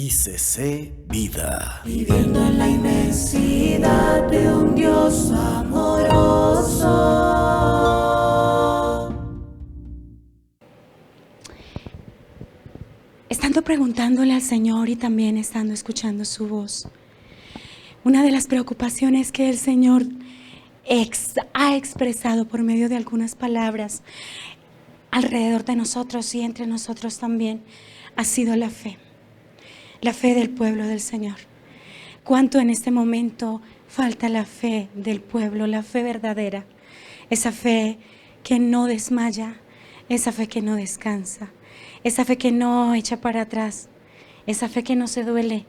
ICC Vida. Viviendo en la inmensidad de un Dios amoroso. Estando preguntándole al Señor y también estando escuchando su voz, una de las preocupaciones que el Señor ha expresado por medio de algunas palabras alrededor de nosotros y entre nosotros también ha sido la fe del pueblo del Señor. ¿Cuánto en este momento falta la fe del pueblo, la fe verdadera? Esa fe que no desmaya, esa fe que no descansa, esa fe que no echa para atrás, esa fe que no se duele,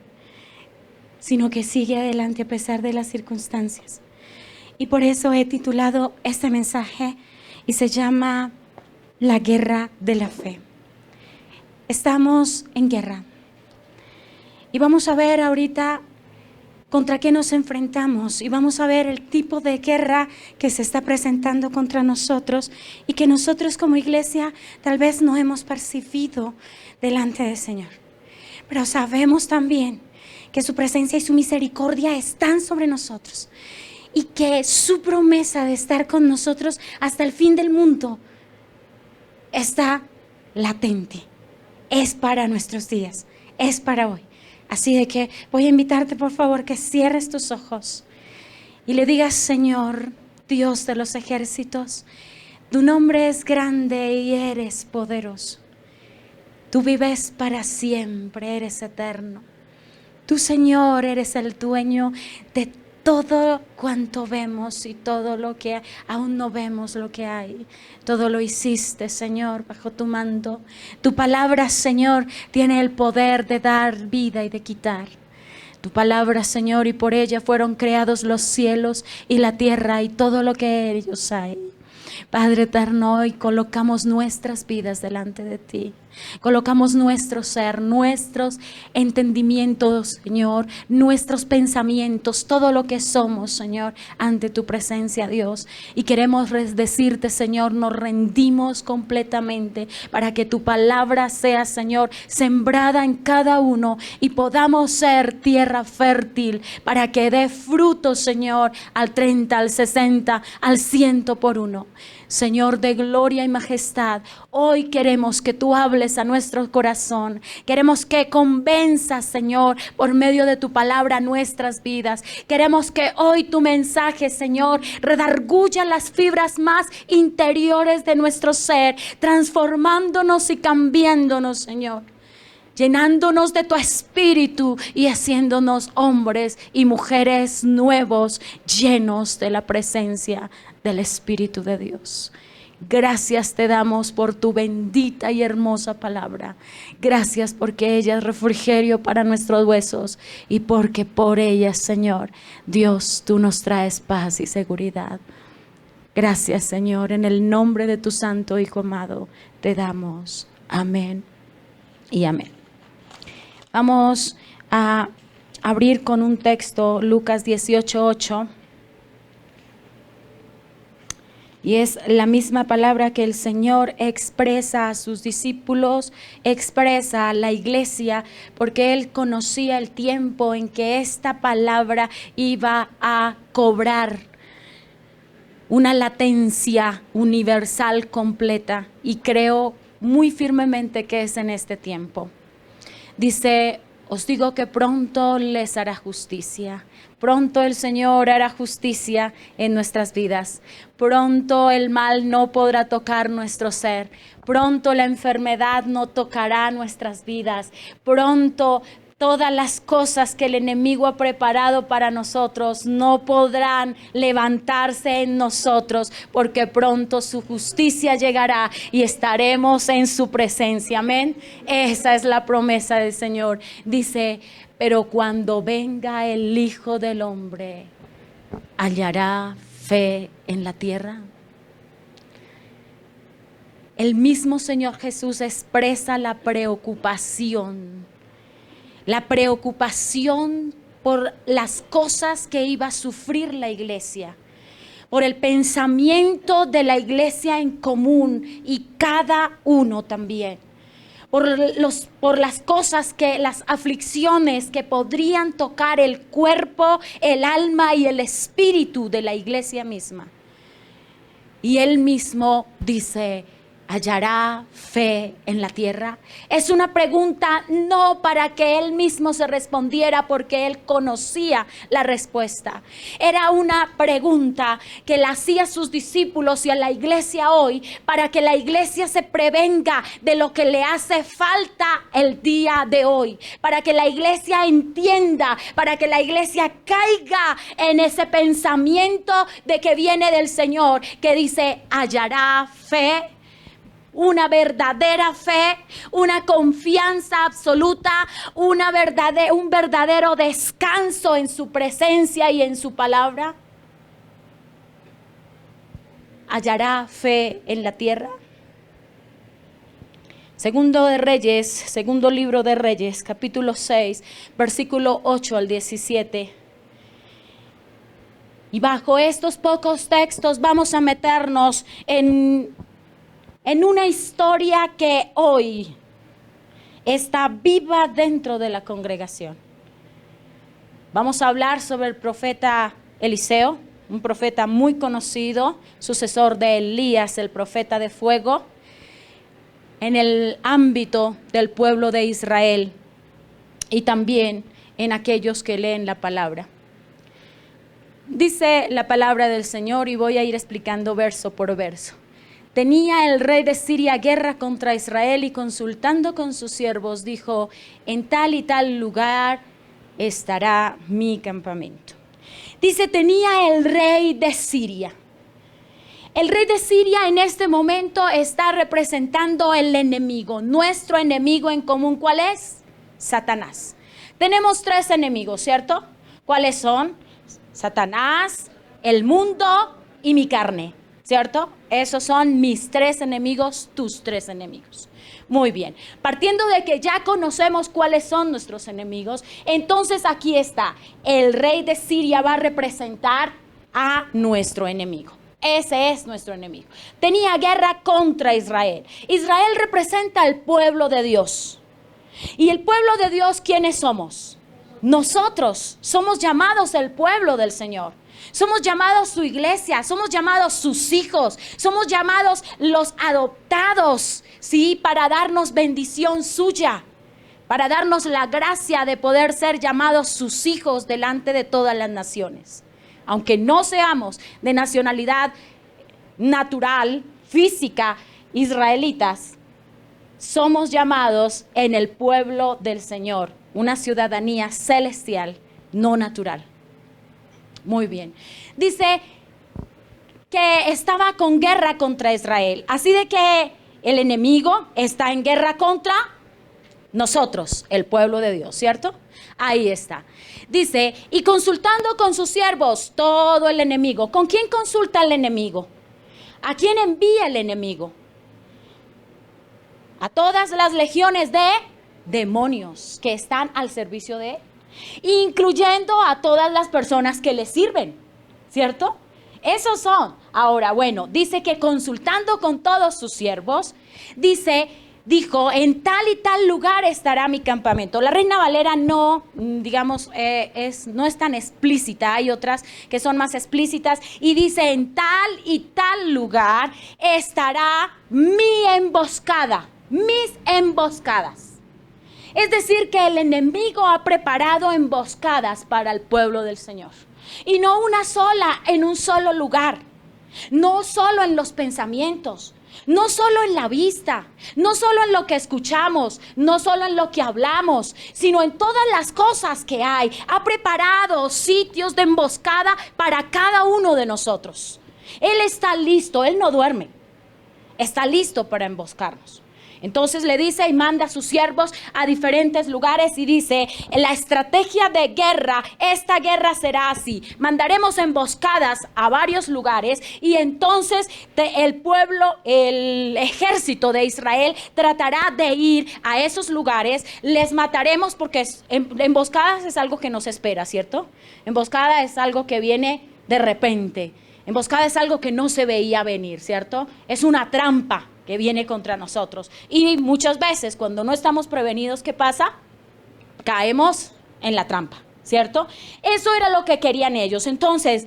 sino que sigue adelante a pesar de las circunstancias. Y por eso he titulado este mensaje y se llama La guerra de la fe. Estamos en guerra. Y vamos a ver ahorita contra qué nos enfrentamos y vamos a ver el tipo de guerra que se está presentando contra nosotros y que nosotros como iglesia tal vez no hemos percibido delante del Señor. Pero sabemos también que su presencia y su misericordia están sobre nosotros y que su promesa de estar con nosotros hasta el fin del mundo está latente. Es para nuestros días, es para hoy. Así de que voy a invitarte, por favor, que cierres tus ojos y le digas: Señor, Dios de los ejércitos, tu nombre es grande y eres poderoso. Tú vives para siempre, eres eterno. Tú, Señor, eres el dueño de todo cuanto vemos y todo lo que aún no vemos lo que hay. Todo lo hiciste, Señor, bajo tu mando. Tu palabra, Señor, tiene el poder de dar vida y de quitar. Tu palabra, Señor, y por ella fueron creados los cielos y la tierra y todo lo que en ellos hay. Padre eterno, hoy colocamos nuestras vidas delante de ti. Colocamos nuestro ser, nuestros entendimientos, Señor, nuestros pensamientos, todo lo que somos, Señor, ante tu presencia, Dios. Y queremos decirte, Señor, nos rendimos completamente para que tu palabra sea, Señor, sembrada en cada uno y podamos ser tierra fértil para que dé fruto, Señor, al 30, al 60, al 100 por uno. Señor de gloria y majestad, hoy queremos que tú hables a nuestro corazón. Queremos que convenzas, Señor, por medio de tu palabra nuestras vidas. Queremos que hoy tu mensaje, Señor, redarguya las fibras más interiores de nuestro ser, transformándonos y cambiándonos, Señor. Llenándonos de tu espíritu y haciéndonos hombres y mujeres nuevos, llenos de la presencia del Espíritu de Dios. Gracias te damos por tu bendita y hermosa palabra. Gracias porque ella es refrigerio para nuestros huesos y porque por ella, Señor, Dios, tú nos traes paz y seguridad. Gracias, Señor, en el nombre de tu santo Hijo amado, te damos. Amén y amén. Vamos a abrir con un texto, Lucas 18:8. Y es la misma palabra que el Señor expresa a sus discípulos, expresa a la iglesia, porque Él conocía el tiempo en que esta palabra iba a cobrar una latencia universal completa. Y creo muy firmemente que es en este tiempo. Dice: os digo que pronto les hará justicia. Pronto el Señor hará justicia en nuestras vidas. Pronto el mal no podrá tocar nuestro ser. Pronto la enfermedad no tocará nuestras vidas. Pronto todas las cosas que el enemigo ha preparado para nosotros no podrán levantarse en nosotros, porque pronto su justicia llegará y estaremos en su presencia. Amén. Esa es la promesa del Señor. Dice: pero cuando venga el Hijo del Hombre, ¿hallará fe en la tierra? El mismo Señor Jesús expresa la preocupación por las cosas que iba a sufrir la iglesia, por el pensamiento de la iglesia en común y cada uno también. por las cosas las aflicciones que podrían tocar el cuerpo, el alma y el espíritu de la iglesia misma. Y él mismo dice: ¿hallará fe en la tierra? Es una pregunta no para que él mismo se respondiera, porque él conocía la respuesta. Era una pregunta que le hacía a sus discípulos y a la iglesia hoy, para que la iglesia se prevenga de lo que le hace falta el día de hoy, para que la iglesia entienda, para que la iglesia caiga en ese pensamiento de que viene del Señor, que dice: hallará fe. Una verdadera fe, una confianza absoluta, un verdadero descanso en su presencia y en su palabra. ¿Hallará fe en la tierra? Segundo libro de Reyes, capítulo 6, versículo 8 al 17. Y bajo estos pocos textos vamos a meternos en una historia que hoy está viva dentro de la congregación. Vamos a hablar sobre el profeta Eliseo, un profeta muy conocido, sucesor de Elías, el profeta de fuego, en el ámbito del pueblo de Israel y también en aquellos que leen la palabra. Dice la palabra del Señor, y voy a ir explicando verso por verso. Tenía el rey de Siria guerra contra Israel, y consultando con sus siervos dijo: en tal y tal lugar estará mi campamento. Dice: tenía el rey de Siria. El rey de Siria en este momento está representando el enemigo, nuestro enemigo en común. ¿Cuál es? Satanás. Tenemos 3 enemigos, ¿cierto? ¿Cuáles son? Satanás, el mundo y mi carne, ¿cierto? Esos son mis 3 enemigos, tus 3 enemigos. Muy bien, partiendo de que ya conocemos cuáles son nuestros enemigos, entonces aquí está, el rey de Siria va a representar a nuestro enemigo. Ese es nuestro enemigo. Tenía guerra contra Israel. Israel representa al pueblo de Dios. ¿Y el pueblo de Dios quiénes somos? Nosotros somos llamados el pueblo del Señor. Somos llamados su iglesia, somos llamados sus hijos, somos llamados los adoptados, ¿sí? Para darnos bendición suya, para darnos la gracia de poder ser llamados sus hijos delante de todas las naciones. Aunque no seamos de nacionalidad natural, física, israelitas, somos llamados en el pueblo del Señor, una ciudadanía celestial, no natural. Muy bien. Dice que estaba con guerra contra Israel. Así de que el enemigo está en guerra contra nosotros, el pueblo de Dios, ¿cierto? Ahí está. Dice, y consultando con sus siervos, todo el enemigo. ¿Con quién consulta el enemigo? ¿A quién envía el enemigo? A todas las legiones de demonios que están al servicio de él, incluyendo a todas las personas que le sirven, ¿cierto? Esos son. Ahora, bueno, dice que consultando con todos sus siervos, dijo, en tal y tal lugar estará mi campamento. La Reina Valera no, digamos, no es tan explícita. Hay otras que son más explícitas y dice, en tal y tal lugar estará mi emboscada, mis emboscadas. Es decir, que el enemigo ha preparado emboscadas para el pueblo del Señor. Y no una sola, en un solo lugar. No solo en los pensamientos, no solo en la vista, no solo en lo que escuchamos, no solo en lo que hablamos, sino en todas las cosas que hay. Ha preparado sitios de emboscada para cada uno de nosotros. Él está listo, Él no duerme. Está listo para emboscarnos. Entonces le dice y manda a sus siervos a diferentes lugares y dice, en la estrategia de guerra, esta guerra será así. Mandaremos emboscadas a varios lugares y entonces el pueblo, el ejército de Israel tratará de ir a esos lugares. Les mataremos porque emboscadas es algo que nos espera, ¿cierto? Emboscada es algo que viene de repente. Emboscada es algo que no se veía venir, ¿cierto? Es una trampa. que viene contra nosotros. Y muchas veces cuando no estamos prevenidos, ¿qué pasa? Caemos en la trampa, ¿cierto? Eso era lo que querían ellos. Entonces,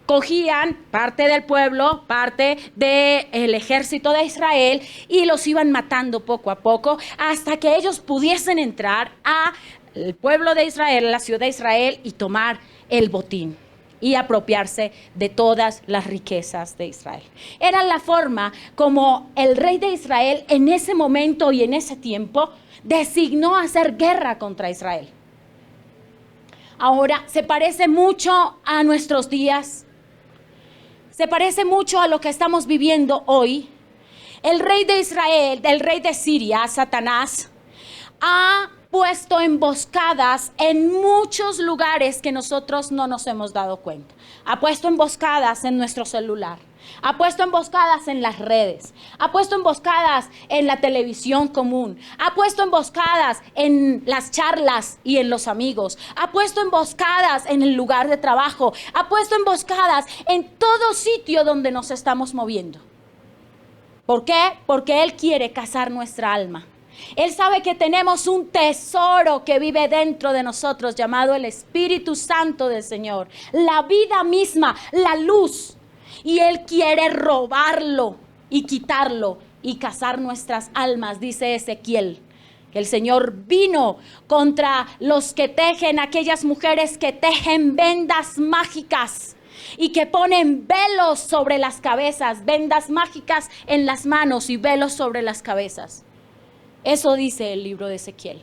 cogían parte del pueblo, parte del ejército de Israel y los iban matando poco a poco hasta que ellos pudiesen entrar al pueblo de Israel, a la ciudad de Israel y tomar el botín y apropiarse de todas las riquezas de Israel. Era la forma como el rey de Israel en ese momento y en ese tiempo designó hacer guerra contra Israel. Ahora, se parece mucho a nuestros días, se parece mucho a lo que estamos viviendo hoy. El rey de Israel, el rey de Siria, Satanás, ha puesto emboscadas en muchos lugares que nosotros no nos hemos dado cuenta. Ha puesto emboscadas en nuestro celular. Ha puesto emboscadas en las redes, ha puesto emboscadas en la televisión común, ha puesto emboscadas en las charlas y en los amigos, ha puesto emboscadas en el lugar de trabajo, ha puesto emboscadas en todo sitio donde nos estamos moviendo. ¿Por qué? Porque Él quiere cazar nuestra alma. Él sabe que tenemos un tesoro que vive dentro de nosotros llamado el Espíritu Santo del Señor, la vida misma, la luz. Y Él quiere robarlo y quitarlo y cazar nuestras almas, dice Ezequiel. Que el Señor vino contra los que tejen, aquellas mujeres que tejen vendas mágicas y que ponen velos sobre las cabezas, vendas mágicas en las manos y velos sobre las cabezas. Eso dice el libro de Ezequiel.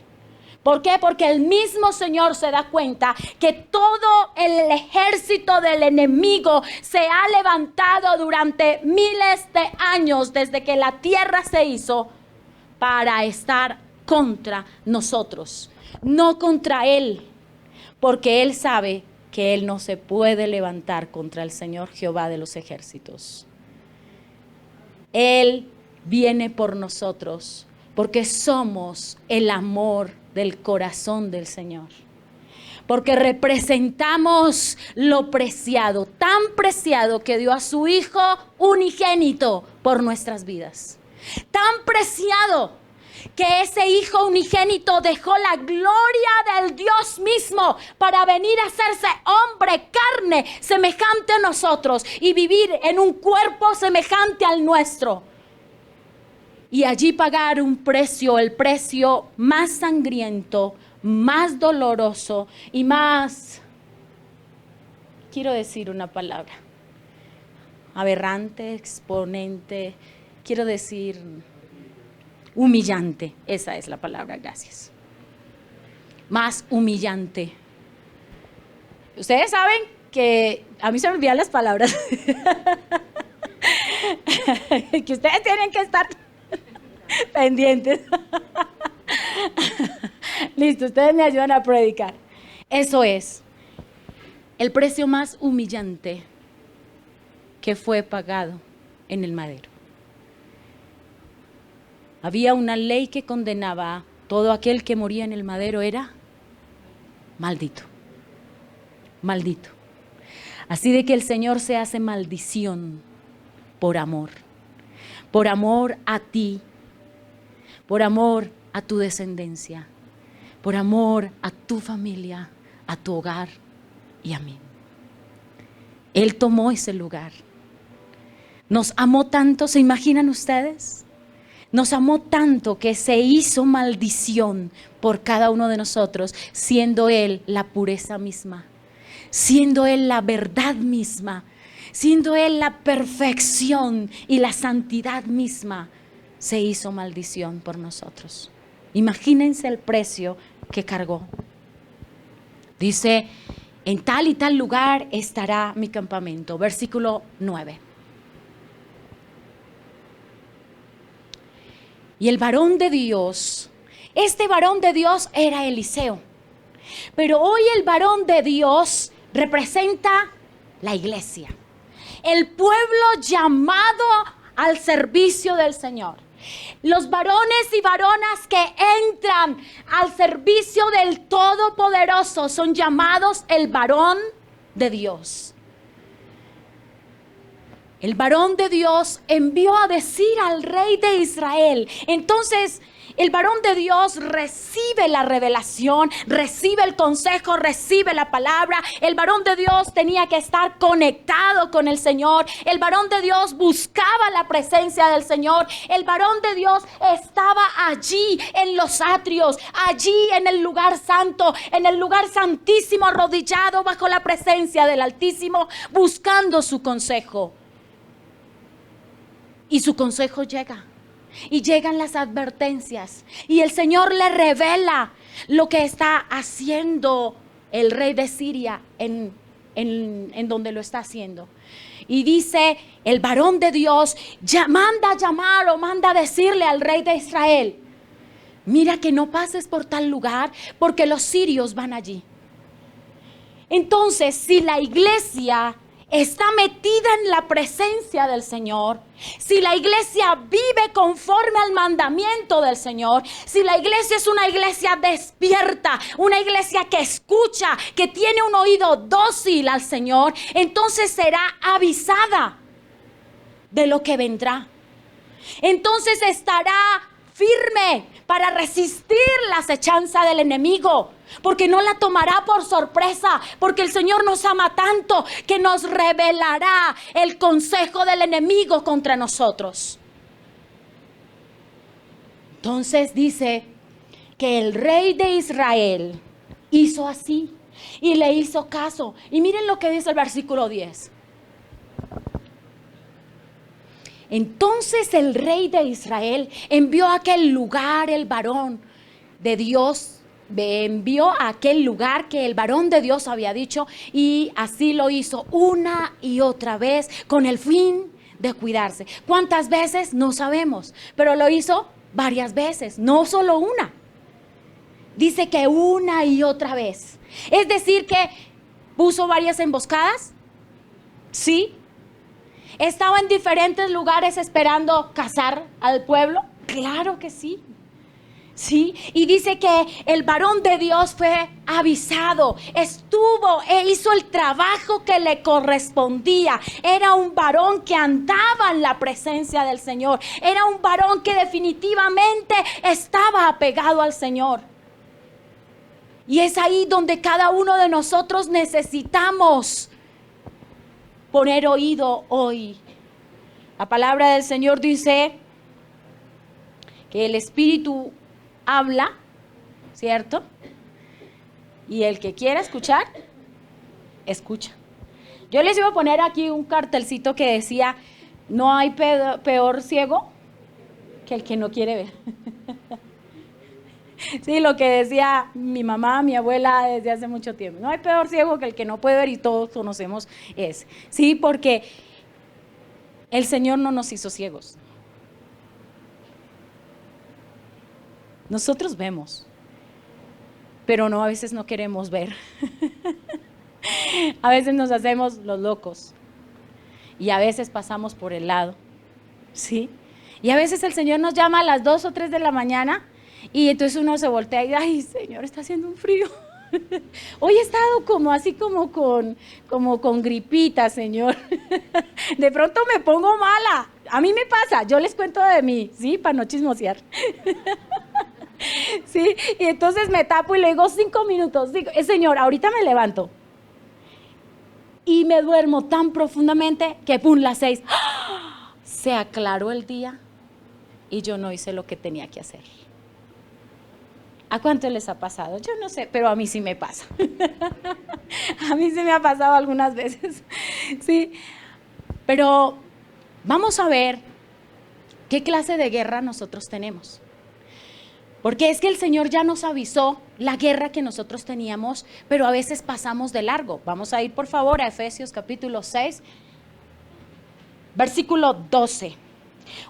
¿Por qué? Porque el mismo Señor se da cuenta que todo el ejército del enemigo se ha levantado durante miles de años desde que la tierra se hizo para estar contra nosotros, no contra Él, porque Él sabe que Él no se puede levantar contra el Señor Jehová de los ejércitos. Él viene por nosotros porque somos el amor del corazón del Señor, porque representamos lo preciado, tan preciado que dio a su Hijo unigénito por nuestras vidas, tan preciado que ese Hijo unigénito dejó la gloria del Dios mismo para venir a hacerse hombre, carne, semejante a nosotros y vivir en un cuerpo semejante al nuestro. Y allí pagar un precio, el precio más sangriento, más doloroso y más, quiero decir una palabra, aberrante, exponente, quiero decir humillante, esa es la palabra, gracias. Más humillante. Ustedes saben que a mí se me olvidan las palabras, que ustedes tienen que estar pendientes. Listo, ustedes me ayudan a predicar. Eso es el precio más humillante que fue pagado en el madero. Había una ley que condenaba a todo aquel que moría en el madero, era maldito, maldito. Así de que el Señor se hace maldición por amor a ti, por amor a tu descendencia, por amor a tu familia, a tu hogar y a mí. Él tomó ese lugar. Nos amó tanto, ¿se imaginan ustedes? Nos amó tanto que se hizo maldición por cada uno de nosotros, siendo Él la pureza misma, siendo Él la verdad misma, siendo Él la perfección y la santidad misma. Se hizo maldición por nosotros. Imagínense el precio que cargó. Dice, en tal y tal lugar estará mi campamento. Versículo 9. Y el varón de Dios, este varón de Dios era Eliseo. Pero hoy el varón de Dios representa la iglesia. El pueblo llamado al servicio del Señor. Los varones y varonas que entran al servicio del Todopoderoso son llamados el varón de Dios. el varón de Dios envió a decir al rey de Israel. Entonces, el varón de Dios recibe la revelación, recibe el consejo, recibe la palabra. El varón de Dios tenía que estar conectado con el Señor. El varón de Dios buscaba la presencia del Señor. El varón de Dios estaba allí en los atrios, allí en el lugar santo, en el lugar santísimo, arrodillado bajo la presencia del Altísimo, buscando su consejo. Y su consejo llega. Y llegan las advertencias. Y el Señor le revela lo que está haciendo el rey de Siria en donde lo está haciendo. Y dice el varón de Dios, manda a llamar o manda a decirle al rey de Israel: mira que no pases por tal lugar, porque los sirios van allí. Entonces, si la iglesia está metida en la presencia del Señor, si la iglesia vive conforme al mandamiento del Señor, si la iglesia es una iglesia despierta, una iglesia que escucha, que tiene un oído dócil al Señor, entonces será avisada de lo que vendrá. Entonces estará firme para resistir la acechanza del enemigo, porque no la tomará por sorpresa, porque el Señor nos ama tanto que nos revelará el consejo del enemigo contra nosotros. Entonces dice que el rey de Israel hizo así y le hizo caso. Y miren lo que dice el versículo 10. Entonces el rey de Israel envió a aquel lugar el varón de Dios, envió a aquel lugar que el varón de Dios había dicho, y así lo hizo una y otra vez con el fin de cuidarse. ¿Cuántas veces? No sabemos, pero lo hizo varias veces, no solo una. Dice que una y otra vez. Es decir que puso varias emboscadas, ¿sí? ¿Estaba en diferentes lugares esperando cazar al pueblo? Claro que sí. Sí, y dice que el varón de Dios fue avisado, estuvo e hizo el trabajo que le correspondía. Era un varón que andaba en la presencia del Señor. Era un varón que definitivamente estaba apegado al Señor. Y es ahí donde cada uno de nosotros necesitamos poner oído hoy. La palabra del Señor dice que el Espíritu habla, ¿cierto? Y el que quiera escuchar, escucha. Yo les iba a poner aquí un cartelcito que decía: no hay peor ciego que el que no quiere ver. Sí, lo que decía mi mamá, mi abuela desde hace mucho tiempo. No hay peor ciego que el que no puede ver, y todos conocemos ese. Sí, porque el Señor no nos hizo ciegos. Nosotros vemos, pero no, a veces no queremos ver. A veces nos hacemos los locos y a veces pasamos por el lado, ¿sí? Y a veces el Señor nos llama a las 2 o 3 de la mañana y entonces uno se voltea y dice: ay, Señor, está haciendo un frío. Hoy he estado como con gripita, Señor. De pronto me pongo mala. A mí me pasa, yo les cuento de mí, ¿sí? Para no chismosear. Sí, y entonces me tapo y le digo 5 minutos. Digo: Señor, ahorita me levanto. Y me duermo tan profundamente que pum, las 6. ¡Ah! Se aclaró el día y yo no hice lo que tenía que hacer. ¿A cuánto les ha pasado? Yo no sé, pero a mí sí me pasa. A mí sí me ha pasado algunas veces. Sí, pero vamos a ver qué clase de guerra nosotros tenemos. Porque es que el Señor ya nos avisó la guerra que nosotros teníamos, pero a veces pasamos de largo. Vamos a ir por favor a Efesios capítulo 6, versículo 12.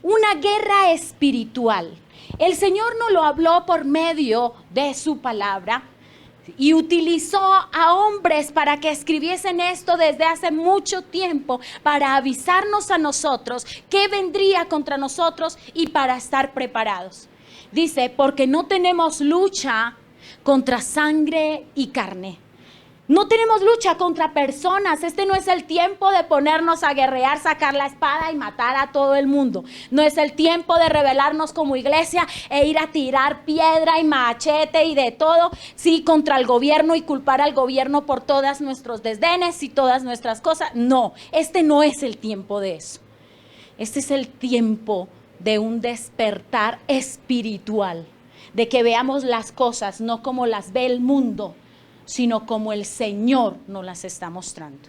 Una guerra espiritual. El Señor nos lo habló por medio de su palabra y utilizó a hombres para que escribiesen esto desde hace mucho tiempo, para avisarnos a nosotros qué vendría contra nosotros y para estar preparados. Dice: porque no tenemos lucha contra sangre y carne. No tenemos lucha contra personas. Este no es el tiempo de ponernos a guerrear, sacar la espada y matar a todo el mundo. No es el tiempo de rebelarnos como iglesia e ir a tirar piedra y machete y de todo, sí, contra el gobierno y culpar al gobierno por todos nuestros desdenes y todas nuestras cosas. No, este no es el tiempo de eso. Este es el tiempo de un despertar espiritual, de que veamos las cosas no como las ve el mundo, sino como el Señor nos las está mostrando.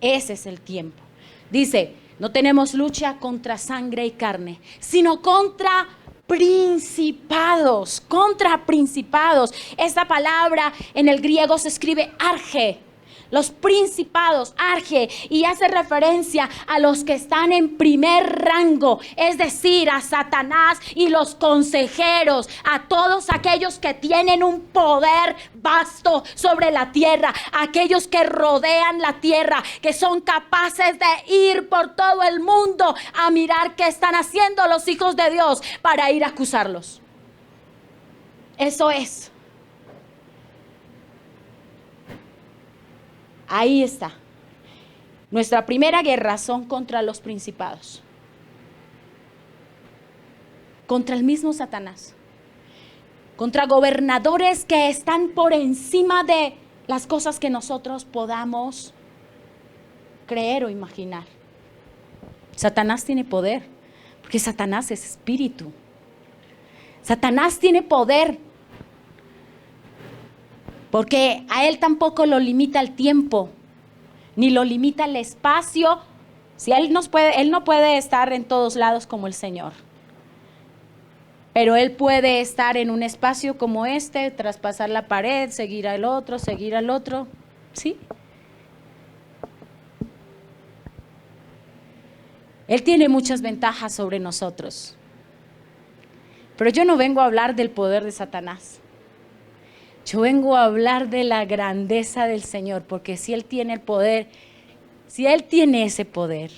Ese es el tiempo. Dice, no tenemos lucha contra sangre y carne, sino contra principados, contra principados. Esta palabra en el griego se escribe arge. Los principados, arge, y hace referencia a los que están en primer rango, es decir, a Satanás y los consejeros, a todos aquellos que tienen un poder vasto sobre la tierra, aquellos que rodean la tierra, que son capaces de ir por todo el mundo a mirar qué están haciendo los hijos de Dios para ir a acusarlos. Eso es. Ahí está. Nuestra primera guerra son contra los principados. Contra el mismo Satanás. Contra gobernadores que están por encima de las cosas que nosotros podamos creer o imaginar. Satanás tiene poder, porque Satanás es espíritu. Satanás tiene poder, porque a él tampoco lo limita el tiempo, ni lo limita el espacio. Si él no puede estar en todos lados como el Señor. Pero él puede estar en un espacio como este, traspasar la pared, seguir al otro, ¿sí? Él tiene muchas ventajas sobre nosotros. Pero yo no vengo a hablar del poder de Satanás. Yo vengo a hablar de la grandeza del Señor, porque si Él tiene el poder, si Él tiene ese poder,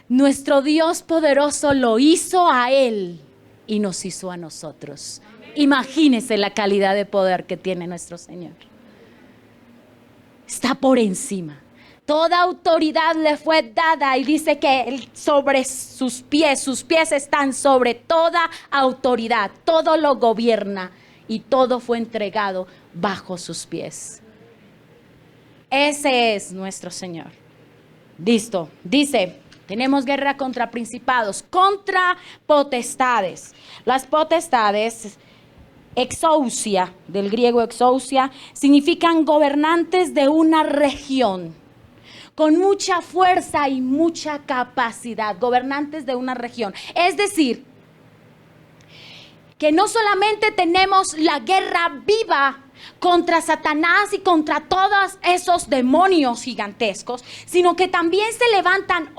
nuestro Dios poderoso lo hizo a Él y nos hizo a nosotros. Imagínense la calidad de poder que tiene nuestro Señor. Está por encima. Toda autoridad le fue dada y dice que sobre sus pies están sobre toda autoridad. Todo lo gobierna y todo fue entregado bajo sus pies. Ese es nuestro Señor. Listo. Dice, tenemos guerra contra principados, contra potestades. Las potestades, exousia, del griego exousia, significan gobernantes de una región, con mucha fuerza y mucha capacidad, gobernantes de una región. Es decir, que no solamente tenemos la guerra viva contra Satanás y contra todos esos demonios gigantescos, sino que también se levantan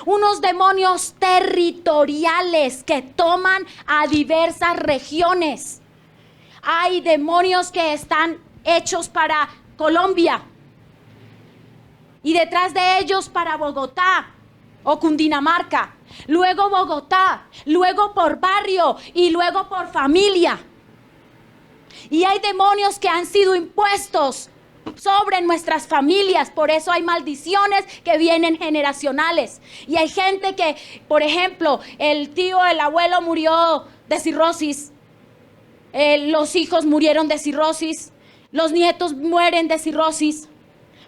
unos demonios territoriales que toman a diversas regiones. Hay demonios que están hechos para Colombia y detrás de ellos para Bogotá o Cundinamarca, luego Bogotá, luego por barrio y luego por familia. Y hay demonios que han sido impuestos sobre nuestras familias, por eso hay maldiciones que vienen generacionales. Y hay gente que, por ejemplo, el abuelo murió de cirrosis, los hijos murieron de cirrosis, los nietos mueren de cirrosis,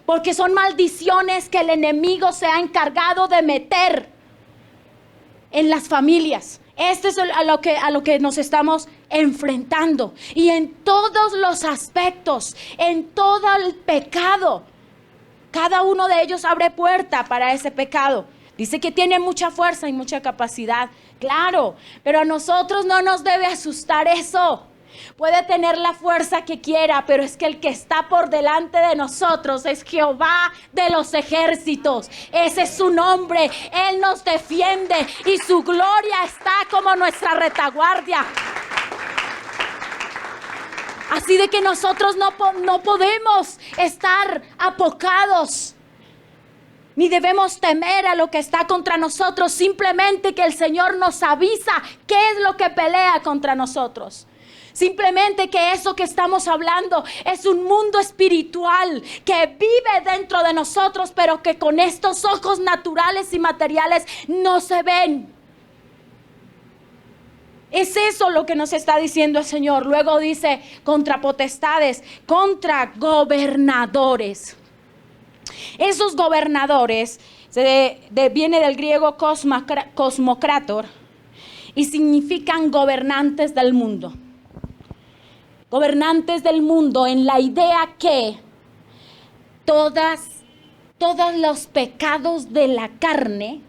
porque son maldiciones que el enemigo se ha encargado de meter en las familias. Esto es a lo que nos estamos enfrentando. Y en todos los aspectos, en todo el pecado, cada uno de ellos abre puerta para ese pecado. Dice que tiene mucha fuerza y mucha capacidad. Claro, pero a nosotros no nos debe asustar eso. Puede tener la fuerza que quiera, pero es que el que está por delante de nosotros es Jehová de los ejércitos. Ese es su nombre. Él nos defiende y su gloria está como nuestra retaguardia. Así de que nosotros no podemos estar apocados, ni debemos temer a lo que está contra nosotros. Simplemente que el Señor nos avisa qué es lo que pelea contra nosotros. Simplemente que eso que estamos hablando es un mundo espiritual que vive dentro de nosotros, pero que con estos ojos naturales y materiales no se ven. Es eso lo que nos está diciendo el Señor. Luego dice contra potestades, contra gobernadores. Esos gobernadores viene del griego cosmocrator y significan gobernantes del mundo. Gobernantes del mundo en la idea que todos los pecados de la carne,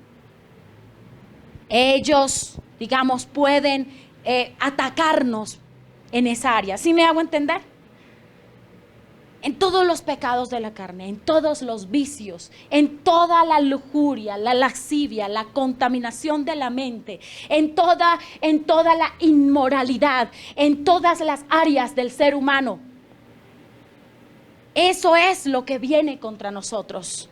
ellos, digamos, pueden atacarnos en esa área. ¿Sí me hago entender? En todos los pecados de la carne, en todos los vicios, en toda la lujuria, la lascivia, la contaminación de la mente, en toda la inmoralidad, en todas las áreas del ser humano. Eso es lo que viene contra nosotros.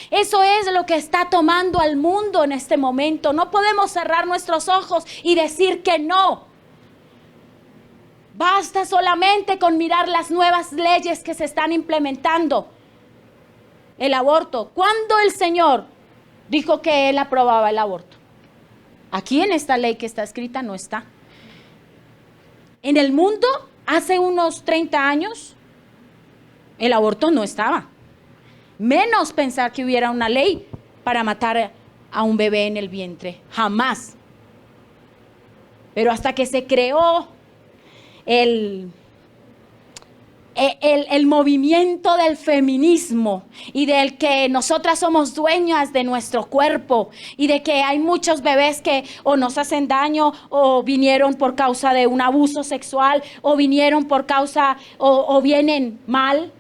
Eso es lo que está tomando al mundo en este momento. No podemos cerrar nuestros ojos y decir que no. Basta solamente con mirar las nuevas leyes que se están implementando. El aborto. ¿Cuándo el Señor dijo que Él aprobaba el aborto? Aquí en esta ley que está escrita no está. En el mundo, hace unos 30 años, el aborto no estaba. Menos pensar que hubiera una ley para matar a un bebé en el vientre. Jamás. Pero hasta que se creó el movimiento del feminismo y del que nosotras somos dueñas de nuestro cuerpo y de que hay muchos bebés que o nos hacen daño o vinieron por causa de un abuso sexual o vinieron por causa o vienen mal.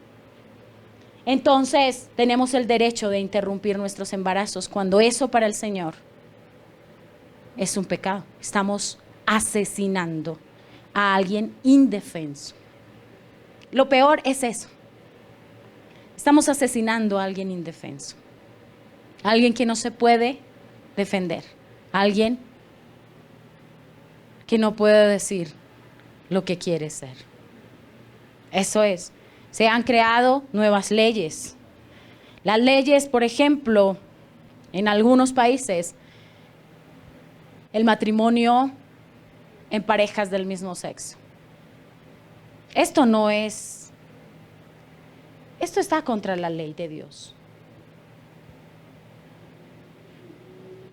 Entonces tenemos el derecho de interrumpir nuestros embarazos cuando eso para el Señor es un pecado. Estamos asesinando a alguien indefenso. Lo peor es eso. Estamos asesinando a alguien indefenso. A alguien que no se puede defender. A alguien que no puede decir lo que quiere ser. Eso es. Se han creado nuevas leyes. Las leyes, por ejemplo, en algunos países, el matrimonio en parejas del mismo sexo. Esto está contra la ley de Dios.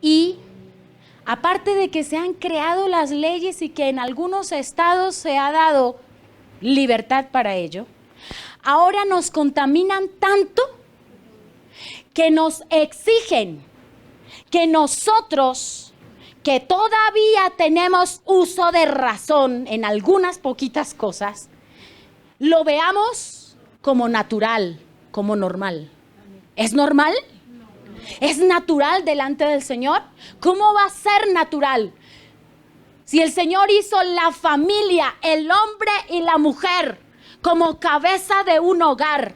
Y aparte de que se han creado las leyes y que en algunos estados se ha dado libertad para ello, ahora nos contaminan tanto que nos exigen que nosotros, que todavía tenemos uso de razón en algunas poquitas cosas, lo veamos como natural, como normal. ¿Es normal? ¿Es natural delante del Señor? ¿Cómo va a ser natural? Si el Señor hizo la familia, el hombre y la mujer, como cabeza de un hogar.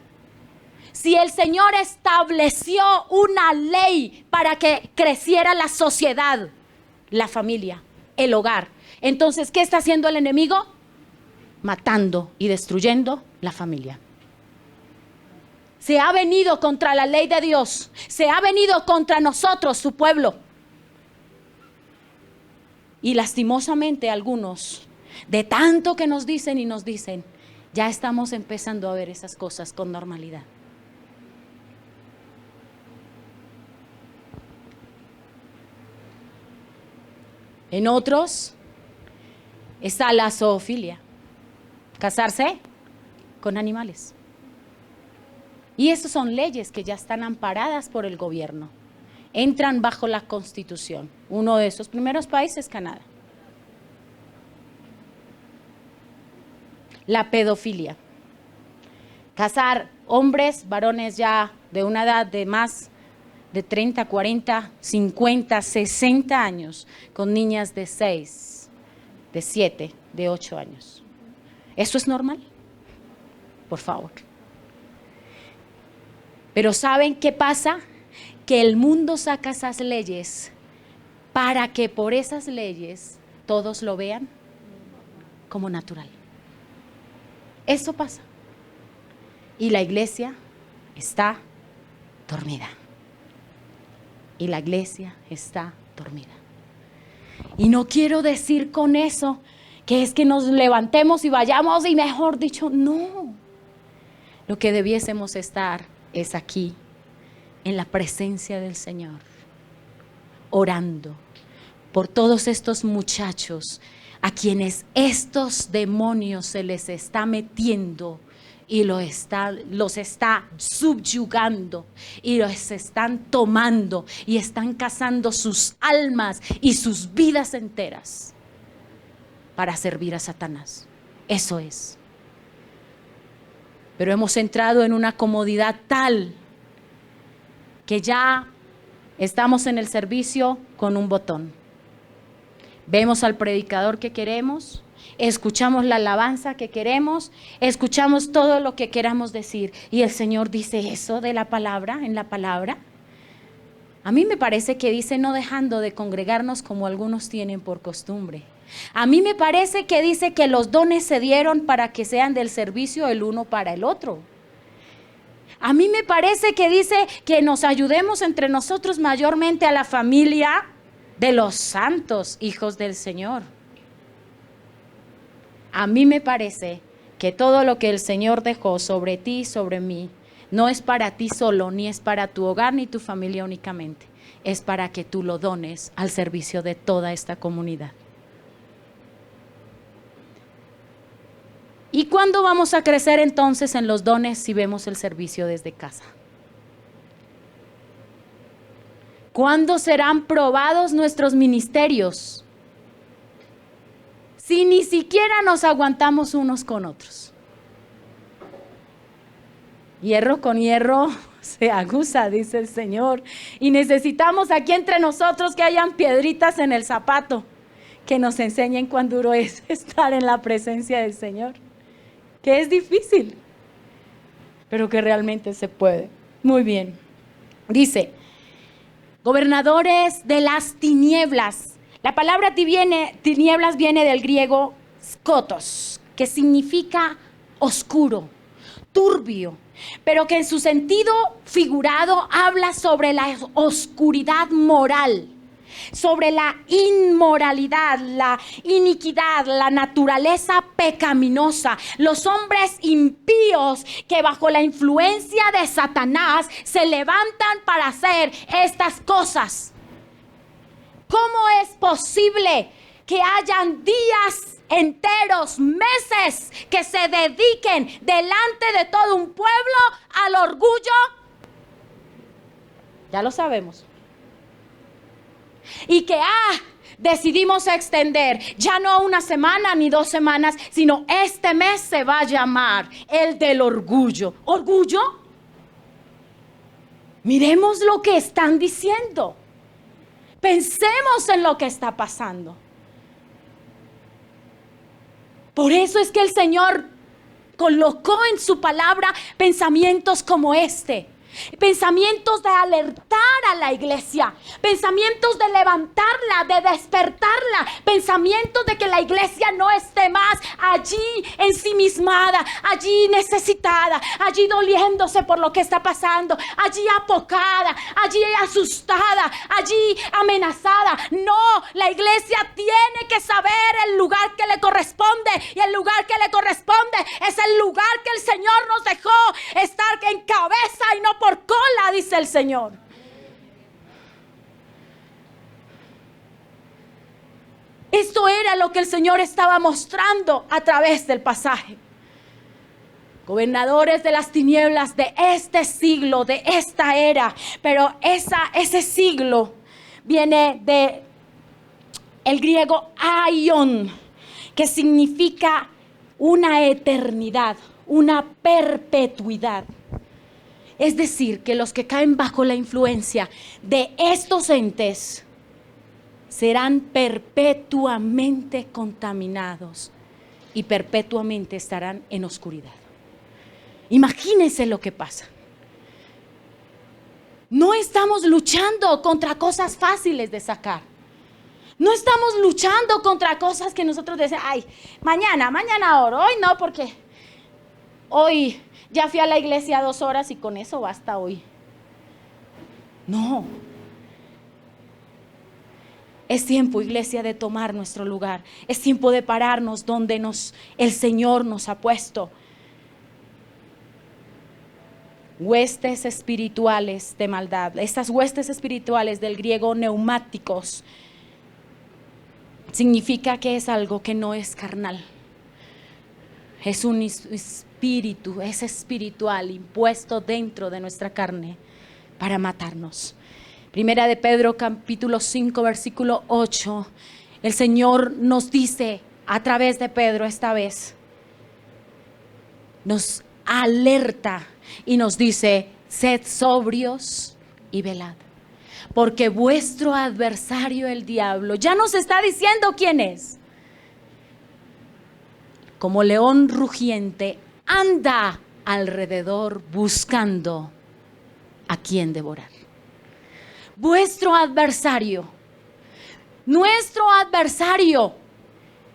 Si el Señor estableció una ley para que creciera la sociedad, la familia, el hogar, entonces, ¿qué está haciendo el enemigo? Matando y destruyendo la familia. Se ha venido contra la ley de Dios, se ha venido contra nosotros, su pueblo. Y lastimosamente algunos, de tanto que nos dicen y nos dicen, ya estamos empezando a ver esas cosas con normalidad. En otros está la zoofilia, casarse con animales. Y estas son leyes que ya están amparadas por el gobierno, entran bajo la Constitución. Uno de esos primeros países, Canadá. La pedofilia, casar hombres, varones ya de una edad de más de 30, 40, 50, 60 años con niñas de 6, de 7, de 8 años. ¿Eso es normal? Por favor. Pero ¿saben qué pasa? Que el mundo saca esas leyes para que por esas leyes todos lo vean como natural. Eso pasa. Y la iglesia está dormida. Y la iglesia está dormida. Y no quiero decir con eso que es que nos levantemos y vayamos y mejor dicho, no. Lo que debiésemos estar es aquí, en la presencia del Señor, orando por todos estos muchachos a quienes estos demonios se les está metiendo y los está subyugando y los están tomando y están cazando sus almas y sus vidas enteras para servir a Satanás. Eso es. Pero hemos entrado en una comodidad tal que ya estamos en el servicio con un botón. Vemos al predicador que queremos, escuchamos la alabanza que queremos, escuchamos todo lo que queramos decir. Y el Señor dice eso de la palabra, en la palabra. A mí me parece que dice no dejando de congregarnos como algunos tienen por costumbre. A mí me parece que dice que los dones se dieron para que sean del servicio el uno para el otro. A mí me parece que dice que nos ayudemos entre nosotros mayormente a la familia de los santos hijos del Señor. A mí me parece que todo lo que el Señor dejó sobre ti y sobre mí no es para ti solo, ni es para tu hogar ni tu familia únicamente. Es para que tú lo dones al servicio de toda esta comunidad. ¿Y cuándo vamos a crecer entonces en los dones si vemos el servicio desde casa? ¿Cuándo serán probados nuestros ministerios? Si ni siquiera nos aguantamos unos con otros. Hierro con hierro se aguza, dice el Señor. Y necesitamos aquí entre nosotros que hayan piedritas en el zapato, que nos enseñen cuán duro es estar en la presencia del Señor. Que es difícil, pero que realmente se puede. Muy bien. Dice, gobernadores de las tinieblas. La palabra tinieblas viene del griego skotos, que significa oscuro, turbio, pero que en su sentido figurado habla sobre la oscuridad moral, sobre la inmoralidad, la iniquidad, la naturaleza pecaminosa, los hombres impíos que bajo la influencia de Satanás se levantan para hacer estas cosas. ¿Cómo es posible que hayan días enteros, meses, que se dediquen delante de todo un pueblo al orgullo? Ya lo sabemos. Y que decidimos extender ya no una semana ni 2 semanas, sino este mes se va a llamar el del orgullo. ¿Orgullo? Miremos lo que están diciendo. Pensemos en lo que está pasando. Por eso es que el Señor colocó en su palabra pensamientos como este. Pensamientos de alertar a la iglesia, pensamientos de levantarla, de despertarla, pensamientos de que la iglesia no esté más allí ensimismada, allí necesitada, allí doliéndose por lo que está pasando, allí apocada, allí asustada, allí amenazada. No, la iglesia tiene que saber el lugar que le corresponde, y el lugar que le corresponde es el lugar que el Señor nos dejó estar en cabeza y no por cola, dice el Señor. Esto era lo que el Señor estaba mostrando a través del pasaje. Gobernadores de las tinieblas de este siglo, de esta era. Pero ese siglo viene de el griego aion, que significa una eternidad, una perpetuidad. Es decir, que los que caen bajo la influencia de estos entes serán perpetuamente contaminados y perpetuamente estarán en oscuridad. Imagínense lo que pasa. No estamos luchando contra cosas fáciles de sacar. No estamos luchando contra cosas que nosotros decimos, ay, mañana oro, hoy no, porque hoy ya fui a la iglesia 2 horas y con eso basta hoy. No. Es tiempo, iglesia, de tomar nuestro lugar. Es tiempo de pararnos donde el Señor nos ha puesto. Huestes espirituales de maldad. Estas huestes espirituales, del griego neumáticos, significa que es algo que no es carnal. Es un espíritu, es espiritual, impuesto dentro de nuestra carne para matarnos. Primera de Pedro, capítulo 5, versículo 8. El Señor nos dice a través de Pedro esta vez, nos alerta y nos dice: sed sobrios y velad, porque vuestro adversario el diablo ya nos está diciendo quién es. Como león rugiente anda alrededor buscando a quien devorar. Vuestro adversario, nuestro adversario,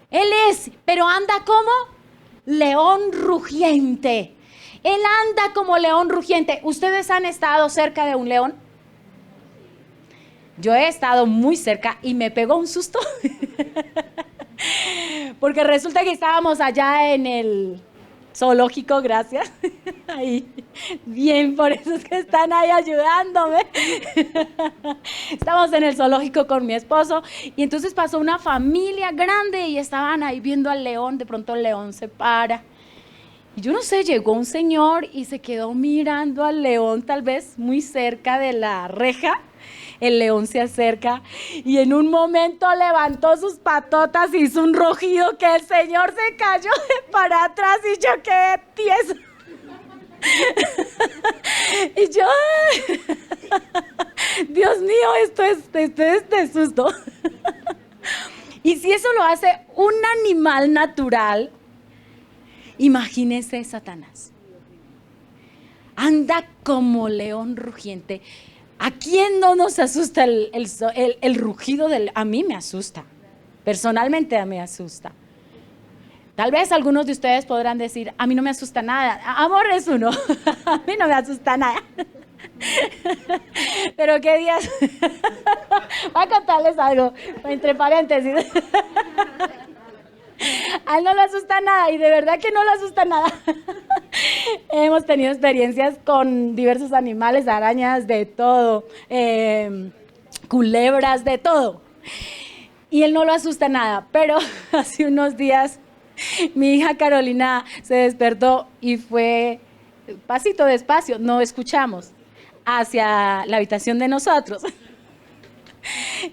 él es, pero anda como león rugiente. Él anda como león rugiente. ¿Ustedes han estado cerca de un león? Yo he estado muy cerca y me pegó un susto. Porque resulta que estábamos allá en el zoológico, gracias. Ahí, bien, por eso es que están ahí ayudándome. Estamos en el zoológico con mi esposo y entonces pasó una familia grande y estaban ahí viendo al león. De pronto el león se para. Y yo no sé, llegó un señor y se quedó mirando al león, tal vez muy cerca de la reja. El león se acerca y en un momento levantó sus patotas y hizo un rugido que el señor se cayó para atrás y yo quedé tieso. Y yo, Dios mío, esto es de susto. Y si eso lo hace un animal natural, imagínese Satanás. Anda como león rugiente. ¿A quién no nos asusta el rugido del? A mí me asusta. Personalmente me asusta. Tal vez algunos de ustedes podrán decir, a mí no me asusta nada. Amor es uno. A mí no me asusta nada. Pero qué días. Voy a contarles algo, entre paréntesis. A él no le asusta nada y de verdad que no le asusta nada. Hemos tenido experiencias con diversos animales, arañas, de todo, culebras, de todo. Y él no lo asusta nada, pero hace unos días mi hija Carolina se despertó y fue pasito despacio, no escuchamos, hacia la habitación de nosotros.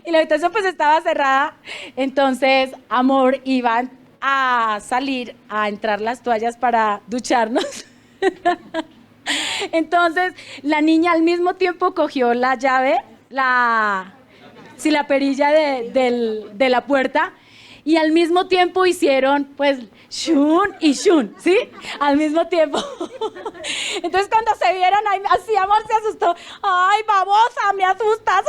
Y la habitación pues estaba cerrada, entonces Amor iba a salir a entrar las toallas para ducharnos. Entonces la niña al mismo tiempo cogió la llave, la perilla de la puerta y al mismo tiempo hicieron pues shun y shun, ¿sí? Al mismo tiempo. Entonces cuando se vieron ahí, así Amor se asustó. ¡Ay, babosa, me asustas!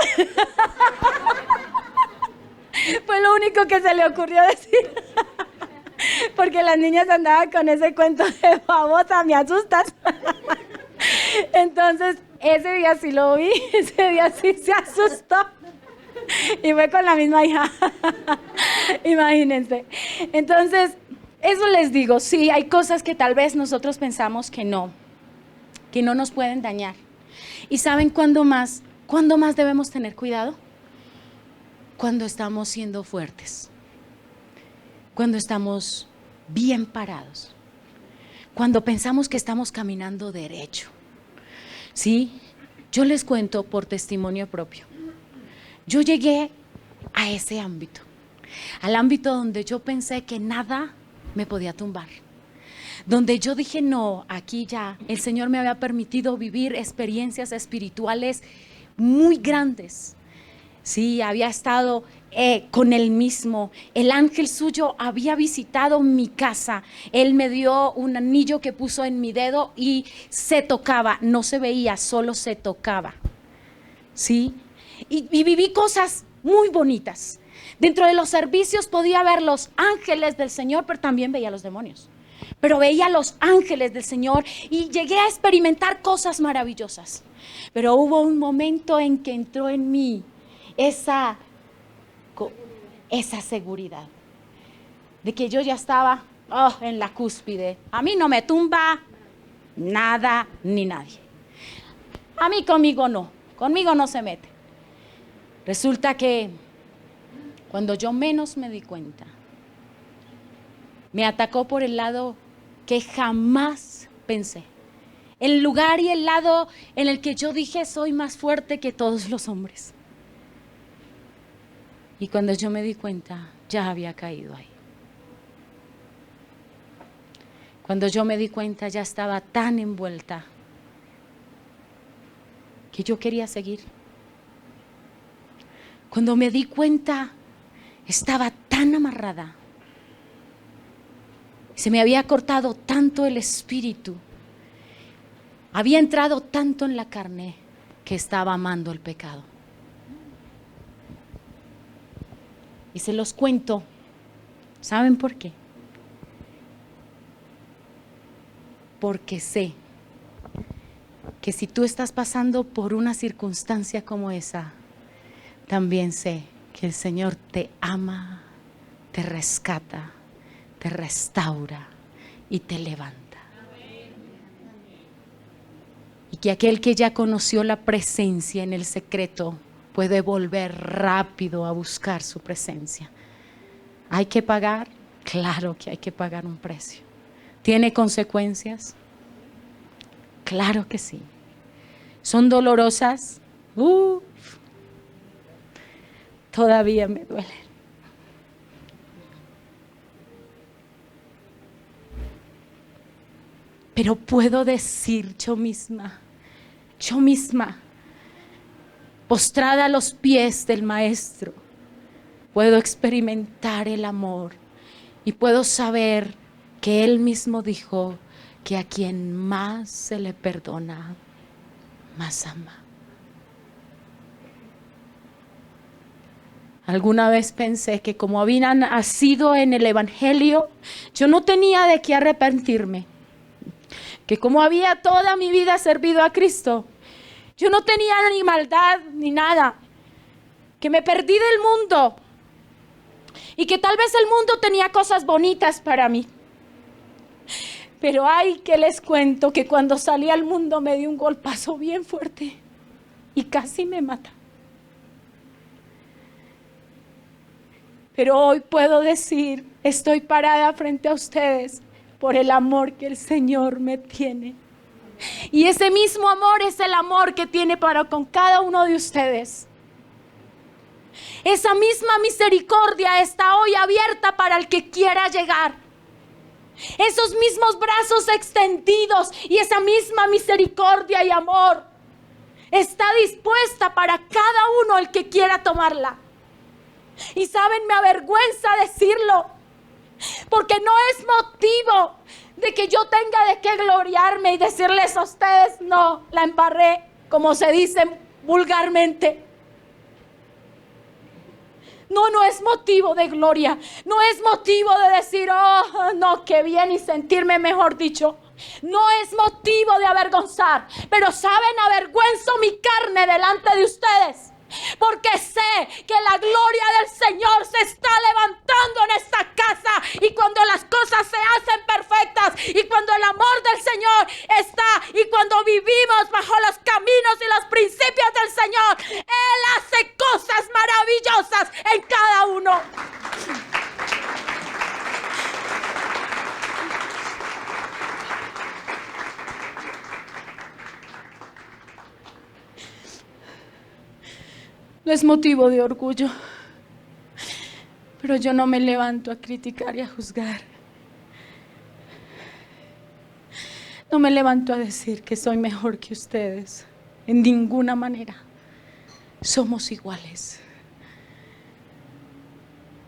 Fue lo único que se le ocurrió decir. Porque las niñas andaban con ese cuento de babosa, me asustas. Entonces ese día sí lo vi, ese día sí se asustó. Y fue con la misma hija. Imagínense. Entonces, eso les digo, sí, hay cosas que tal vez nosotros pensamos que no nos pueden dañar. ¿Y saben cuándo más debemos tener cuidado? Cuando estamos siendo fuertes. Cuando estamos bien parados. Cuando pensamos que estamos caminando derecho. ¿Sí? Yo les cuento por testimonio propio. Yo llegué a ese ámbito, al ámbito donde yo pensé que nada me podía tumbar, donde yo dije no, aquí ya el Señor me había permitido vivir experiencias espirituales muy grandes. Sí, había estado con Él mismo, el ángel suyo había visitado mi casa, Él me dio un anillo que puso en mi dedo y se tocaba, no se veía, solo se tocaba. Sí. Y viví cosas muy bonitas. Dentro de los servicios podía ver los ángeles del Señor, pero también veía los demonios. pero veía los ángeles del Señor y llegué a experimentar cosas maravillosas. Pero hubo un momento en que entró en mí esa seguridad de que yo ya estaba en la cúspide. A mí no me tumba nada ni nadie. A mí conmigo no se mete. Resulta que cuando yo menos me di cuenta, me atacó por el lado que jamás pensé. El lugar y el lado en el que yo dije soy más fuerte que todos los hombres. Y cuando yo me di cuenta, ya había caído ahí. Cuando yo me di cuenta, ya estaba tan envuelta que yo quería seguir. Cuando me di cuenta, estaba tan amarrada. Se me había cortado tanto el espíritu. Había entrado tanto en la carne que estaba amando el pecado. Y se los cuento. ¿Saben por qué? Porque sé que si tú estás pasando por una circunstancia como esa, también sé que el Señor te ama, te rescata, te restaura y te levanta. Y que aquel que ya conoció la presencia en el secreto puede volver rápido a buscar su presencia. ¿Hay que pagar? Claro que hay que pagar un precio. ¿Tiene consecuencias? Claro que sí. ¿Son dolorosas? Todavía me duelen. Pero puedo decir yo misma, postrada a los pies del Maestro, puedo experimentar el amor y puedo saber que Él mismo dijo que a quien más se le perdona, más ama. Alguna vez pensé que como había nacido en el Evangelio, yo no tenía de qué arrepentirme. Que como había toda mi vida servido a Cristo, yo no tenía ni maldad ni nada. Que me perdí del mundo. Y que tal vez el mundo tenía cosas bonitas para mí. Pero ay, que les cuento que cuando salí al mundo me dio un golpazo bien fuerte. Y casi me mata. Pero hoy puedo decir, estoy parada frente a ustedes por el amor que el Señor me tiene. Y ese mismo amor es el amor que tiene para con cada uno de ustedes. Esa misma misericordia está hoy abierta para el que quiera llegar. Esos mismos brazos extendidos y esa misma misericordia y amor está dispuesta para cada uno el que quiera tomarla. Y saben, me avergüenza decirlo, porque no es motivo de que yo tenga de qué gloriarme y decirles a ustedes, no, la embarré, como se dice vulgarmente. No es motivo de gloria, no es motivo de decir, oh, no, qué bien, y sentirme mejor dicho. No es motivo de avergonzar, pero saben, avergüenzo mi carne delante de ustedes. Porque sé que la gloria del Señor se está levantando en esta casa. Y cuando las cosas se hacen perfectas, y cuando el amor del Señor está, y cuando vivimos bajo los caminos y los principios del Señor, Él hace cosas maravillosas en cada uno. No es motivo de orgullo, pero yo no me levanto a criticar y a juzgar. No me levanto a decir que soy mejor que ustedes, en ninguna manera. Somos iguales.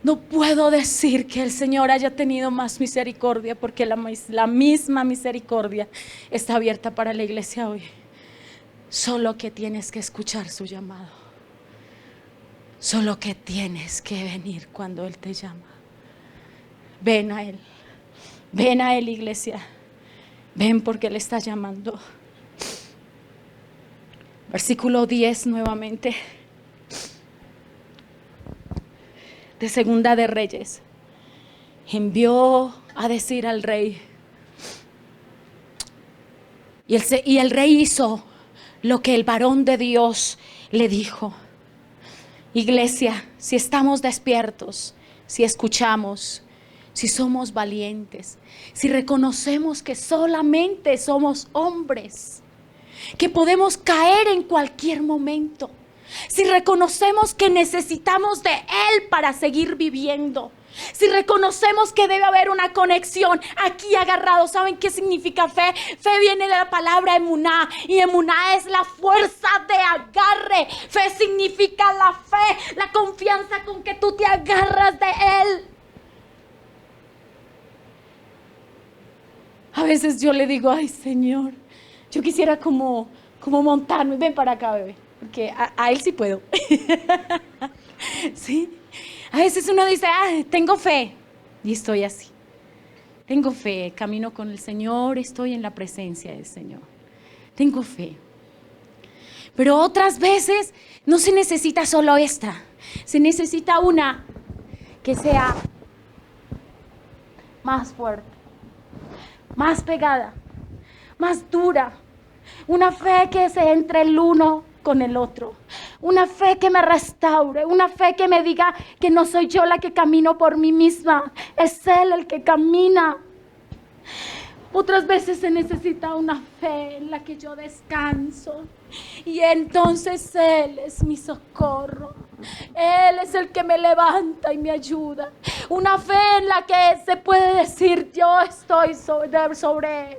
No puedo decir que el Señor haya tenido más misericordia, porque la misma misericordia está abierta para la iglesia hoy. Solo que tienes que escuchar su llamado. Solo que tienes que venir cuando Él te llama. Ven a Él, Ven a Él, iglesia. Ven porque Él está llamando. Versículo 10 nuevamente. De Segunda de Reyes. Envió a decir al rey. Y el rey hizo lo que el varón de Dios le dijo. Iglesia, si estamos despiertos, si escuchamos, si somos valientes, si reconocemos que solamente somos hombres, que podemos caer en cualquier momento, si reconocemos que necesitamos de Él para seguir viviendo, si reconocemos que debe haber una conexión aquí agarrado. ¿Saben qué significa fe? Fe viene de la palabra emuná, y emuná es la fuerza de agarre. Fe significa la fe, la confianza con que tú te agarras de Él. A veces yo le digo, ay Señor, yo quisiera como montarme. Ven para acá, bebé, porque a Él sí puedo. ¿Sí? A veces uno dice, tengo fe, y estoy así. Tengo fe, camino con el Señor, estoy en la presencia del Señor. Tengo fe. Pero otras veces no se necesita solo esta, se necesita una que sea más fuerte, más pegada, más dura. Una fe que se entre el uno con el otro. Una fe que me restaure, una fe que me diga que no soy yo la que camino por mí misma, es Él el que camina. Otras veces se necesita una fe en la que yo descanso, y entonces Él es mi socorro. Él es el que me levanta y me ayuda. Una fe en la que se puede decir, yo estoy sobre Él,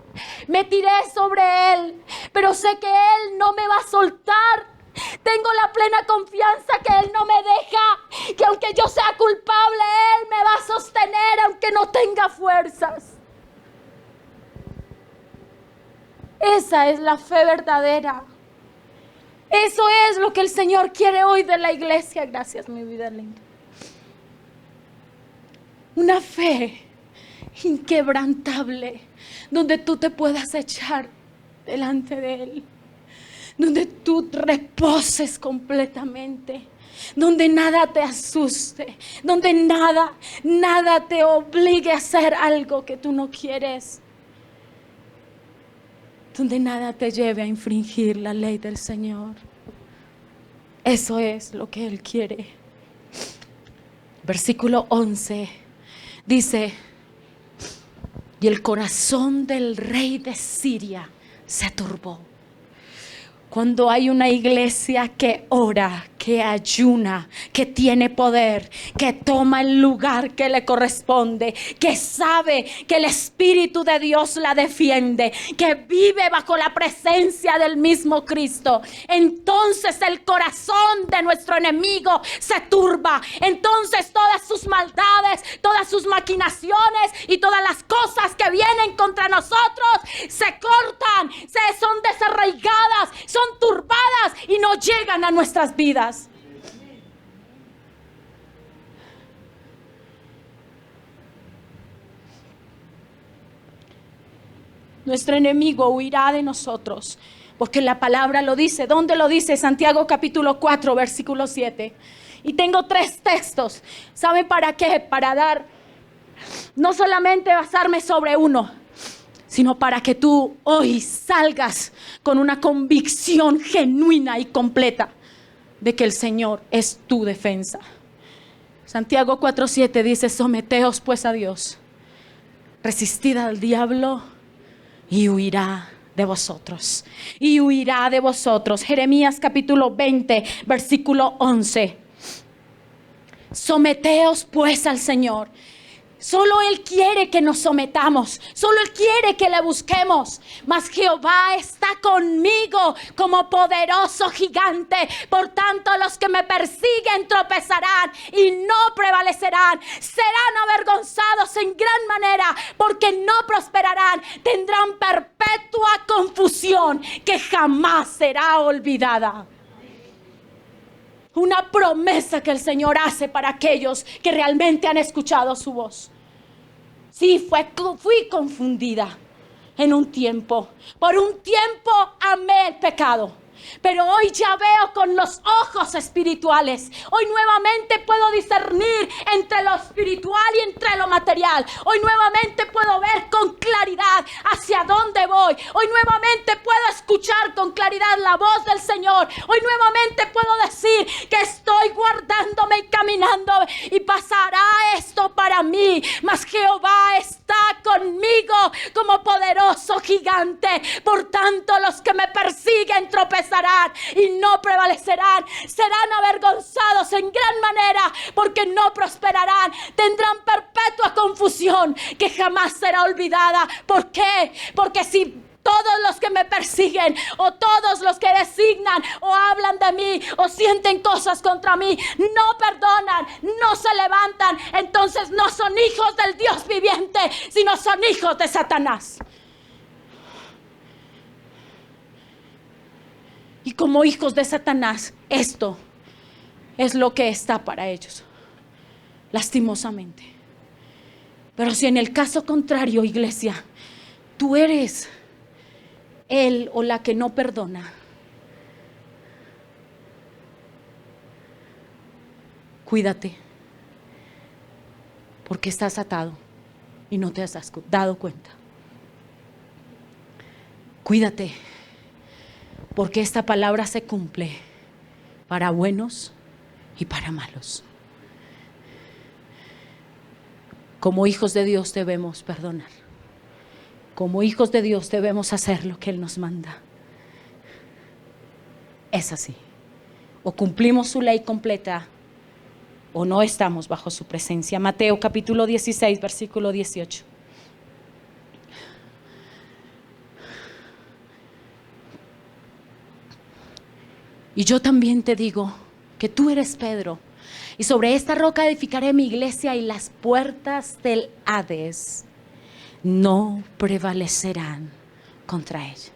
me tiré sobre Él, pero sé que Él no me va a soltar. Tengo la plena confianza que Él no me deja, que aunque yo sea culpable, Él me va a sostener aunque no tenga fuerzas. Esa es la fe verdadera. Eso es lo que el Señor quiere hoy de la iglesia. Gracias, mi vida linda. Una fe inquebrantable, donde tú te puedas echar delante de Él, donde tú reposes completamente, donde nada te asuste, donde nada te obligue a hacer algo que tú no quieres, donde nada te lleve a infringir la ley del Señor. Eso es lo que Él quiere. Versículo 11 dice: y el corazón del rey de Siria se turbó. Cuando hay una iglesia que ora, que ayuna, que tiene poder, que toma el lugar que le corresponde, que sabe que el Espíritu de Dios la defiende, que vive bajo la presencia del mismo Cristo, entonces el corazón de nuestro enemigo se turba. Entonces todas sus maldades, todas sus maquinaciones y todas las cosas que vienen contra nosotros se cortan, son desarraigadas, son turbadas y no llegan a nuestras vidas. Nuestro enemigo huirá de nosotros, porque la palabra lo dice. ¿Dónde lo dice? Santiago capítulo 4, versículo 7. Y tengo 3 textos. ¿Saben para qué? Para dar, no solamente basarme sobre uno, sino para que tú hoy salgas con una convicción genuina y completa de que el Señor es tu defensa. Santiago 4:7 dice: someteos pues a Dios, resistid al diablo y huirá de vosotros. Y huirá de vosotros. Jeremías capítulo 20, versículo 11. Someteos pues al Señor. Solo Él quiere que nos sometamos, solo Él quiere que le busquemos. Mas Jehová está conmigo como poderoso gigante. Por tanto, los que me persiguen tropezarán y no prevalecerán. Serán avergonzados en gran manera, porque no prosperarán. Tendrán perpetua confusión que jamás será olvidada. Una promesa que el Señor hace para aquellos que realmente han escuchado su voz. Sí, fui confundida en un tiempo. Por un tiempo amé el pecado. Pero hoy ya veo con los ojos espirituales. Hoy nuevamente puedo discernir entre lo espiritual y entre lo material. Hoy nuevamente puedo ver con claridad hacia dónde voy. Hoy nuevamente puedo escuchar con claridad la voz del Señor. Hoy nuevamente puedo decir que estoy guardándome y caminando y pasará esto para mí. Mas Jehová está conmigo como poderoso gigante. Por tanto, los que me persiguen tropezarán y no prevalecerán. Serán avergonzados en gran manera porque no prosperarán. Tendrán perpetua confusión que jamás será olvidada. ¿Por qué? Porque si todos los que me persiguen o todos los que designan o hablan de mí o sienten cosas contra mí no perdonan, no se levantan, entonces no son hijos del Dios viviente, sino son hijos de Satanás. Y como hijos de Satanás, esto es lo que está para ellos, lastimosamente. Pero si en el caso contrario, iglesia, tú eres el o la que no perdona, cuídate, porque estás atado y no te has dado cuenta. Cuídate, porque esta palabra se cumple para buenos y para malos. Como hijos de Dios debemos perdonar. Como hijos de Dios debemos hacer lo que Él nos manda. Es así. O cumplimos su ley completa o no estamos bajo su presencia. Mateo capítulo 16, versículo 18. Y yo también te digo que tú eres Pedro, y sobre esta roca edificaré mi iglesia, y las puertas del Hades no prevalecerán contra ella.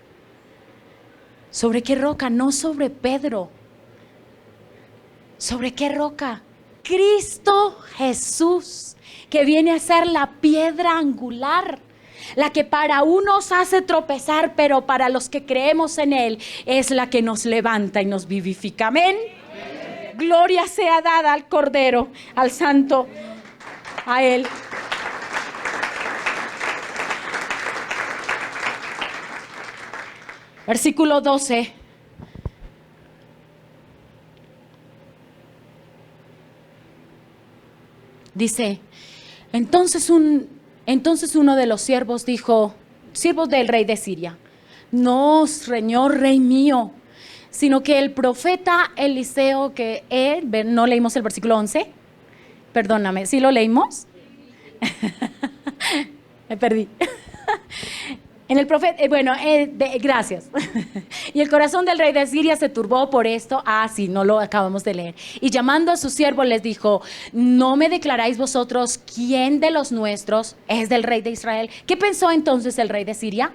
¿Sobre qué roca? No sobre Pedro. ¿Sobre qué roca? Cristo Jesús, que viene a ser la piedra angular. La que para unos hace tropezar, pero para los que creemos en Él es la que nos levanta y nos vivifica. Amén. Amén. Gloria sea dada al Cordero, al Santo, a Él. Versículo 12. Dice, entonces uno de los siervos dijo, siervos del rey de Siria: no, señor rey mío, sino que el profeta Eliseo, ¿no leímos el versículo 11? Perdóname, ¿sí lo leímos? Me perdí. En el profeta, gracias. Y el corazón del rey de Siria se turbó por esto. Sí, no lo acabamos de leer. Y llamando a sus siervos les dijo: ¿no me declaráis vosotros quién de los nuestros es del rey de Israel? ¿Qué pensó entonces el rey de Siria?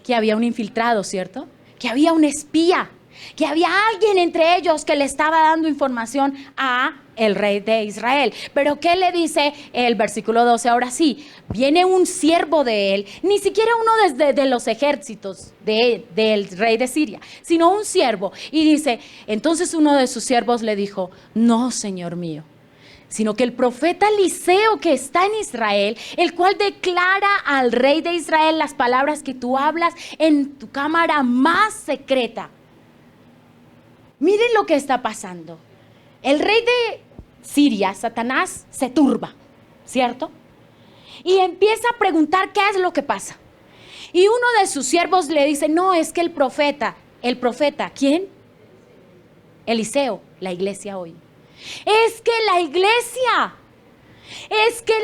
Que había un infiltrado, ¿cierto? Que había un espía, que había alguien entre ellos que le estaba dando información a el rey de Israel. Pero ¿qué le dice el versículo 12? Ahora sí, viene un siervo de él, ni siquiera uno de los ejércitos del rey de Siria, sino un siervo, y dice, entonces uno de sus siervos le dijo: no, señor mío, sino que el profeta Eliseo que está en Israel, el cual declara al rey de Israel las palabras que tú hablas en tu cámara más secreta. Miren lo que está pasando. El rey de Siria, Satanás, se turba, ¿cierto? Y empieza a preguntar qué es lo que pasa. Y uno de sus siervos le dice: no, es que el profeta, ¿quién? Eliseo, la iglesia hoy. Es que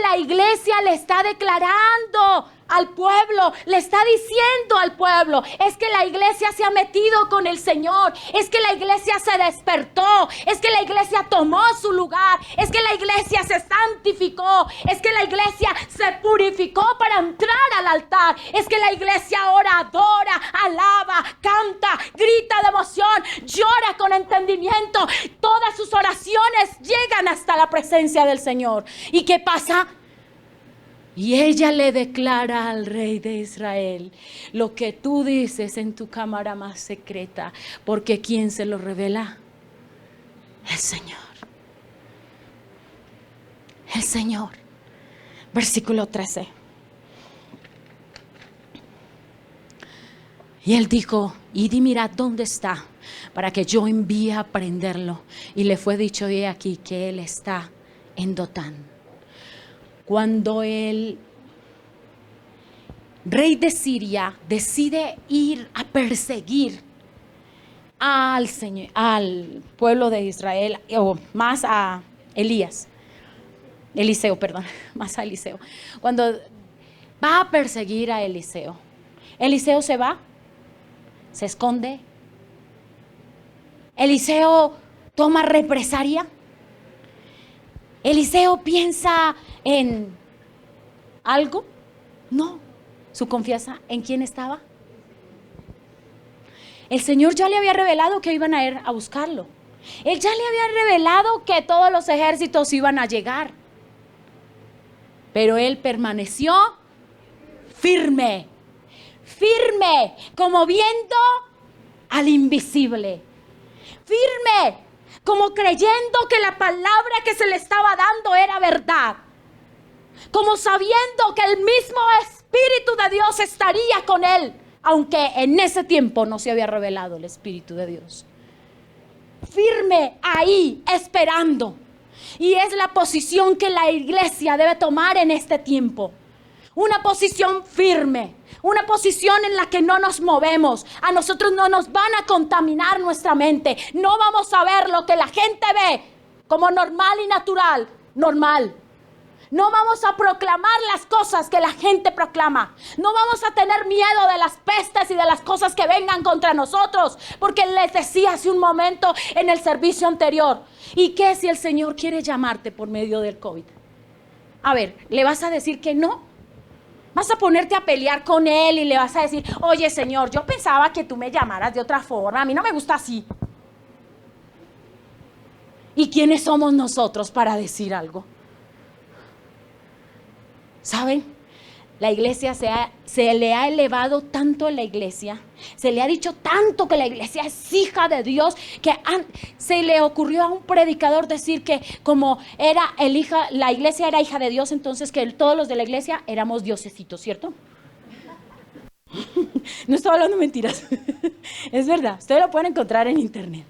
la iglesia le está declarando al pueblo, le está diciendo al pueblo, es que la iglesia se ha metido con el Señor, es que la iglesia se despertó, es que la iglesia tomó su lugar, es que la iglesia se santificó, es que la iglesia se purificó para entrar al altar, es que la iglesia ahora adora, alaba, canta, grita de emoción, llora con entendimiento, todas sus oraciones llegan hasta la presencia del Señor. ¿Y qué pasa? Y ella le declara al rey de Israel lo que tú dices en tu cámara más secreta, porque ¿quién se lo revela? El Señor. El Señor. Versículo 13. Y él dijo, id y mirad dónde está, para que yo envíe a prenderlo. Y le fue dicho, he aquí que él está en Dotán. Cuando el rey de Siria decide ir a perseguir al pueblo de Israel, o más a Eliseo, más a Eliseo. Cuando va a perseguir a Eliseo, Eliseo se va, se esconde. Eliseo toma represalia. Eliseo piensa en algo. No, su confianza en quién estaba. El Señor ya le había revelado que iban a ir a buscarlo. Él ya le había revelado que todos los ejércitos iban a llegar. Pero él permaneció firme, firme, como viendo al invisible. Firme, como creyendo que la palabra que se le estaba dando era verdad. Como sabiendo que el mismo Espíritu de Dios estaría con él, aunque en ese tiempo no se había revelado el Espíritu de Dios. Firme ahí, esperando. Y es la posición que la iglesia debe tomar en este tiempo. Una posición firme, una posición en la que no nos movemos. A nosotros no nos van a contaminar nuestra mente. No vamos a ver lo que la gente ve como normal y natural. Normal. No vamos a proclamar las cosas que la gente proclama. No vamos a tener miedo de las pestes y de las cosas que vengan contra nosotros. Porque les decía hace un momento en el servicio anterior. ¿Y qué si el Señor quiere llamarte por medio del COVID? A ver, ¿le vas a decir que no? ¿Vas a ponerte a pelear con Él y le vas a decir, oye Señor, yo pensaba que tú me llamaras de otra forma, a mí no me gusta así? ¿Y quiénes somos nosotros para decir algo? ¿Saben? La iglesia se le ha elevado tanto a la iglesia, se le ha dicho tanto que la iglesia es hija de Dios, que se le ocurrió a un predicador decir que como era la iglesia era hija de Dios, entonces que todos los de la iglesia éramos diosesitos, ¿cierto? No estoy hablando mentiras, es verdad, ustedes lo pueden encontrar en internet.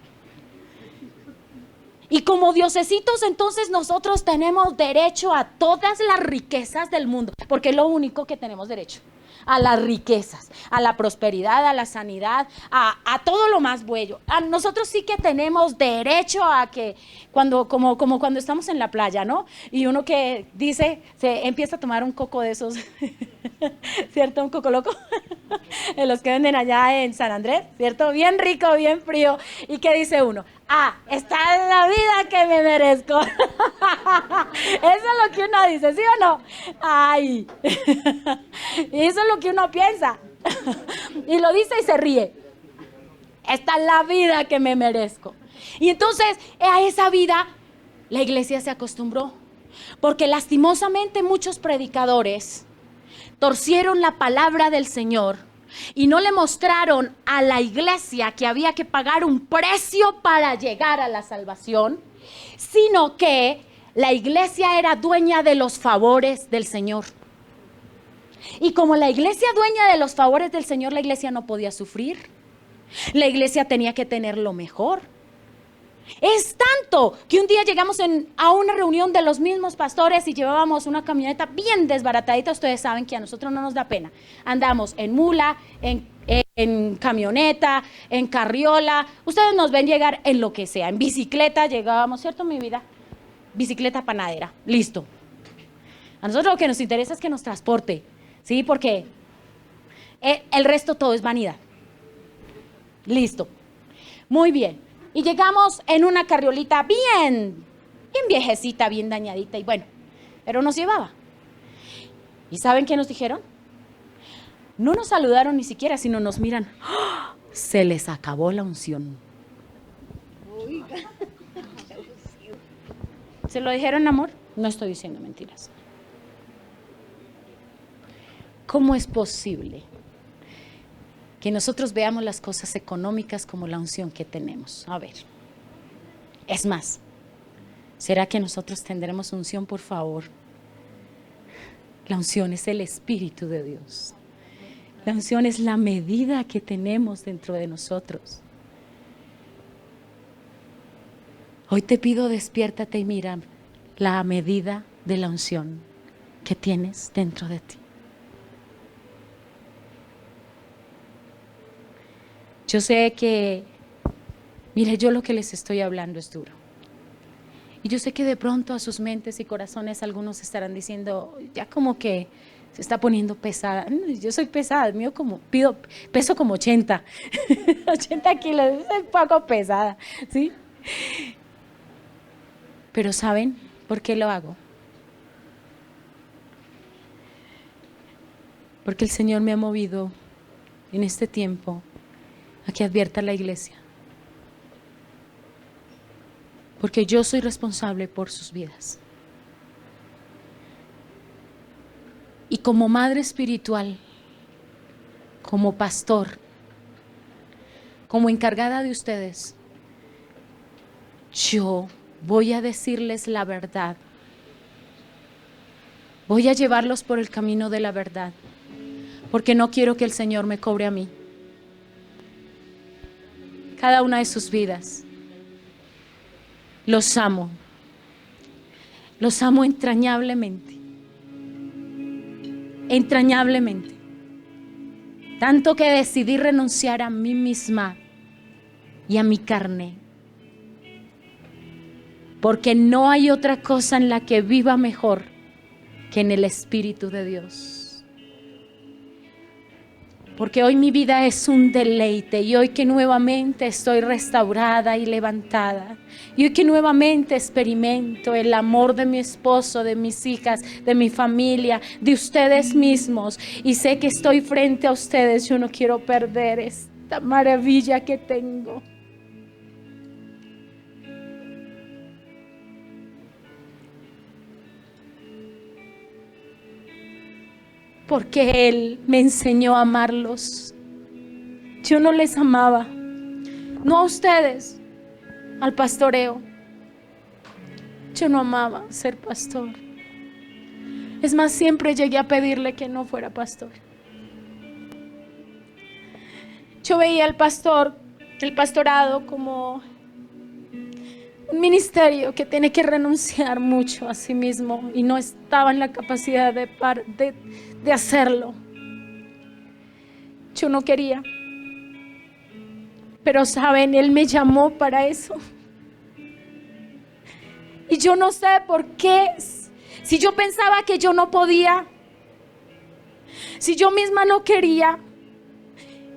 Y como diosesitos, entonces nosotros tenemos derecho a todas las riquezas del mundo, porque es lo único que tenemos derecho, a las riquezas, a la prosperidad, a la sanidad, a todo lo más bello. A nosotros sí que tenemos derecho a que como cuando estamos en la playa, ¿no? Y uno que dice, se empieza a tomar un coco de esos, ¿cierto? Un coco loco, de los que venden allá en San Andrés, ¿cierto? Bien rico, bien frío. ¿Y qué dice uno? Está en la vida que me merezco. Eso es lo que uno dice, ¿sí o no? Ay, eso es lo que uno piensa. Y lo dice y se ríe. Esta es la vida que me merezco. Y entonces a esa vida la iglesia se acostumbró. Porque lastimosamente muchos predicadores torcieron la palabra del Señor y no le mostraron a la iglesia que había que pagar un precio para llegar a la salvación, sino que la iglesia era dueña de los favores del Señor. Y como la iglesia dueña de los favores del Señor, la iglesia no podía sufrir. La iglesia tenía que tener lo mejor. Es tanto que un día llegamos a una reunión de los mismos pastores y llevábamos una camioneta bien desbaratadita. Ustedes saben que a nosotros no nos da pena. Andamos en mula, en camioneta, en carriola. Ustedes nos ven llegar en lo que sea. En bicicleta llegábamos, ¿cierto, mi vida? Bicicleta panadera, listo. A nosotros lo que nos interesa es que nos transporte, ¿sí? Porque el resto todo es vanidad. Listo. Muy bien. Y llegamos en una carriolita bien viejecita, bien dañadita y bueno, pero nos llevaba. ¿Y saben qué nos dijeron? No nos saludaron ni siquiera, sino nos miran. ¡Oh! Se les acabó la unción. ¿Se lo dijeron, amor? No estoy diciendo mentiras. ¿cómo es posible que nosotros veamos las cosas económicas como la unción que tenemos? A ver, es más, ¿será que nosotros tendremos unción? Por favor, la unción es el Espíritu de Dios. La unción es la medida que tenemos dentro de nosotros. Hoy te pido, despiértate y mira la medida de la unción que tienes dentro de ti. Yo sé que, mire, yo lo que les estoy hablando es duro. Y yo sé que de pronto a sus mentes y corazones algunos estarán diciendo, ya como que se está poniendo pesada. Yo soy pesada, mío peso como 80, 80 kilos, es poco pesada, ¿sí? Pero ¿saben por qué lo hago? Porque el Señor me ha movido en este tiempo a que advierta a la iglesia. Porque yo soy responsable por sus vidas. Y como madre espiritual, como pastor, como encargada de ustedes, yo voy a decirles la verdad. Voy a llevarlos por el camino de la verdad, porque no quiero que el Señor me cobre a mí. Cada una de sus vidas. Los amo entrañablemente, entrañablemente. Tanto que decidí renunciar a mí misma y a mi carne. Porque no hay otra cosa en la que viva mejor que en el Espíritu de Dios. Porque hoy mi vida es un deleite y hoy que nuevamente estoy restaurada y levantada y hoy que nuevamente experimento el amor de mi esposo, de mis hijas, de mi familia, de ustedes mismos y sé que estoy frente a ustedes, yo no quiero perder esta maravilla que tengo. Porque Él me enseñó a amarlos. Yo no les amaba, no a ustedes, al pastoreo. Yo no amaba ser pastor. Es más, siempre llegué a pedirle que no fuera pastor. Yo veía al pastor, el pastorado como un ministerio que tiene que renunciar mucho a sí mismo y no estaba en la capacidad de hacerlo. Yo no quería, pero saben, Él me llamó para eso. Y yo no sé por qué, si yo pensaba que yo no podía, si yo misma no quería,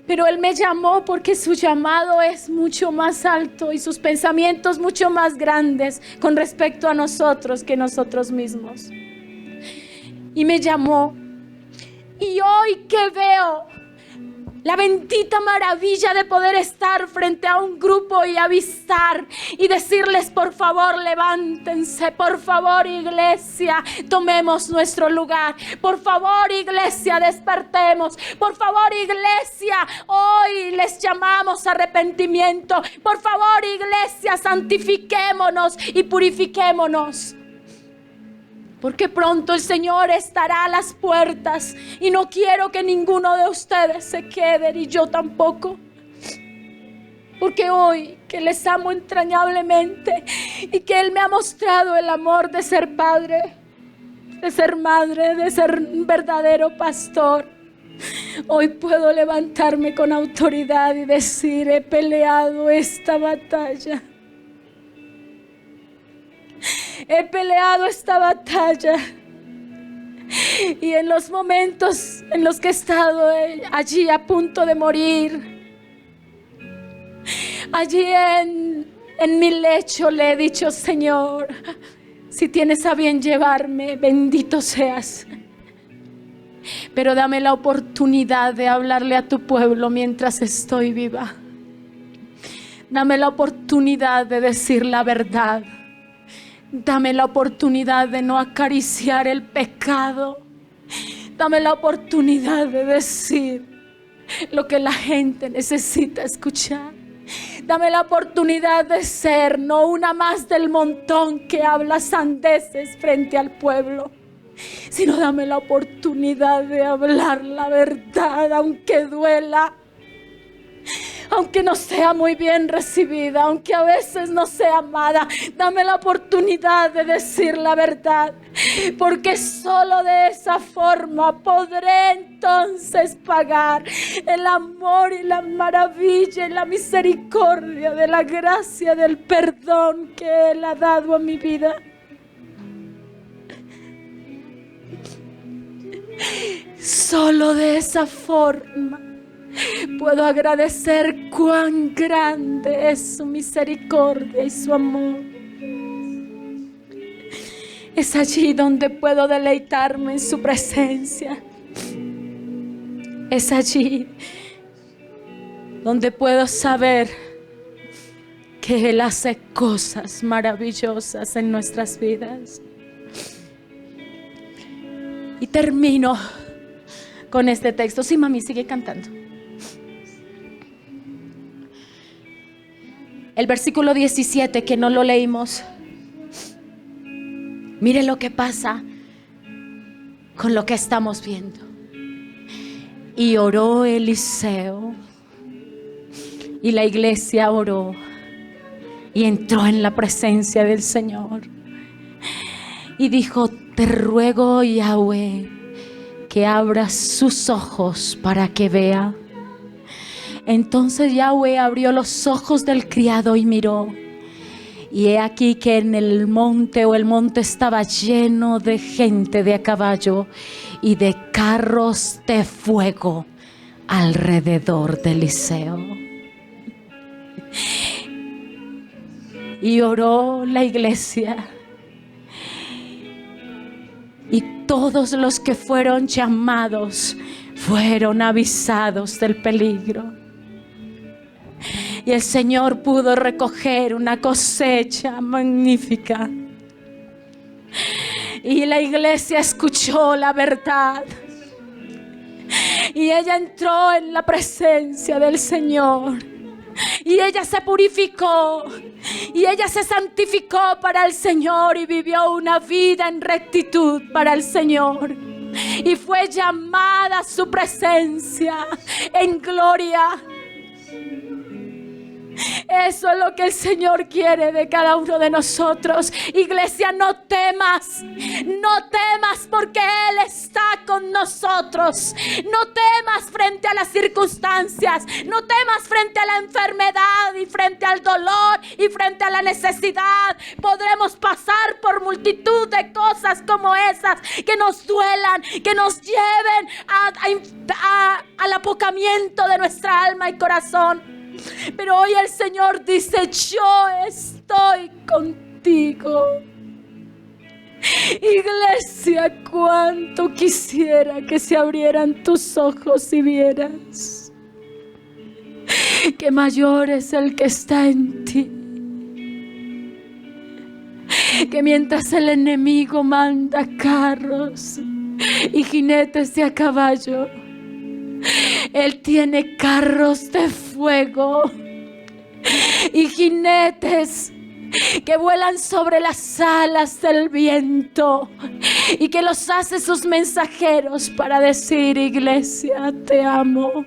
pero Él me llamó porque su llamado es mucho más alto y sus pensamientos mucho más grandes con respecto a nosotros que nosotros mismos. Y me llamó. Y hoy que veo la bendita maravilla de poder estar frente a un grupo y avisar y decirles, por favor, levántense, por favor, iglesia, tomemos nuestro lugar, por favor, iglesia, despertemos, por favor, iglesia, hoy les llamamos a arrepentimiento, por favor, iglesia, santifiquémonos y purifiquémonos. Porque pronto el Señor estará a las puertas y no quiero que ninguno de ustedes se quede y yo tampoco. Porque hoy que les amo entrañablemente y que Él me ha mostrado el amor de ser padre, de ser madre, de ser un verdadero pastor, hoy puedo levantarme con autoridad y decir, he peleado esta batalla. He peleado esta batalla y en los momentos en los que he estado allí a punto de morir, allí en mi lecho le he dicho, Señor, si tienes a bien llevarme, bendito seas, pero dame la oportunidad de hablarle a tu pueblo mientras estoy viva. Dame la oportunidad de decir la verdad. Dame la oportunidad de no acariciar el pecado. Dame la oportunidad de decir lo que la gente necesita escuchar. Dame la oportunidad de ser no una más del montón que habla sandeces frente al pueblo, sino dame la oportunidad de hablar la verdad, aunque duela, aunque no sea muy bien recibida, aunque a veces no sea amada. Dame la oportunidad de decir la verdad, porque solo de esa forma podré entonces pagar el amor y la maravilla y la misericordia de la gracia del perdón que Él ha dado a mi vida. Solo de esa forma puedo agradecer cuán grande es su misericordia y su amor. Es allí donde puedo deleitarme en su presencia. Es allí donde puedo saber que Él hace cosas maravillosas en nuestras vidas. Y termino con este texto. Sí, mami, sigue cantando. El versículo 17, que no lo leímos. Mire lo que pasa con lo que estamos viendo. Y oró Eliseo, y la iglesia oró, y entró en la presencia del Señor. Y dijo: te ruego, Yahweh, que abra sus ojos para que vea. Entonces Yahweh abrió los ojos del criado y miró. Y he aquí que en el monte estaba lleno de gente de a caballo y de carros de fuego alrededor de Eliseo. Y oró la iglesia. Y todos los que fueron llamados fueron avisados del peligro. Y el Señor pudo recoger una cosecha magnífica. Y la iglesia escuchó la verdad. Y ella entró en la presencia del Señor. Y ella se purificó. Y ella se santificó para el Señor. Y vivió una vida en rectitud para el Señor. Y fue llamada a su presencia en gloria. Eso es lo que el Señor quiere de cada uno de nosotros. Iglesia, no temas. No temas, porque Él está con nosotros. No temas frente a las circunstancias. No temas frente a la enfermedad y frente al dolor y frente a la necesidad. Podremos pasar por multitud de cosas como esas que nos duelan, que nos lleven al apocamiento de nuestra alma y corazón. Pero hoy el Señor dice: yo estoy contigo. Iglesia, cuánto quisiera que se abrieran tus ojos y vieras que mayor es el que está en ti. Que mientras el enemigo manda carros y jinetes de a caballo, Él tiene carros de fuego y jinetes que vuelan sobre las alas del viento y que los hace sus mensajeros para decir: iglesia, te amo,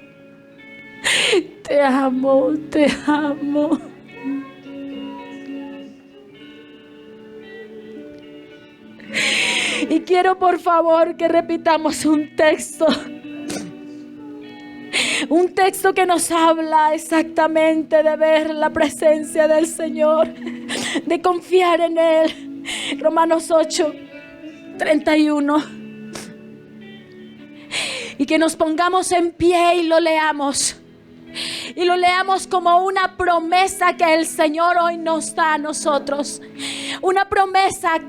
te amo, te amo. Y quiero, por favor, que repitamos un texto que nos habla exactamente de ver la presencia del Señor, de confiar en Él. Romanos 8:31. Y que nos pongamos en pie y lo leamos. Y lo leamos como una promesa que el Señor hoy nos da a nosotros. Una promesa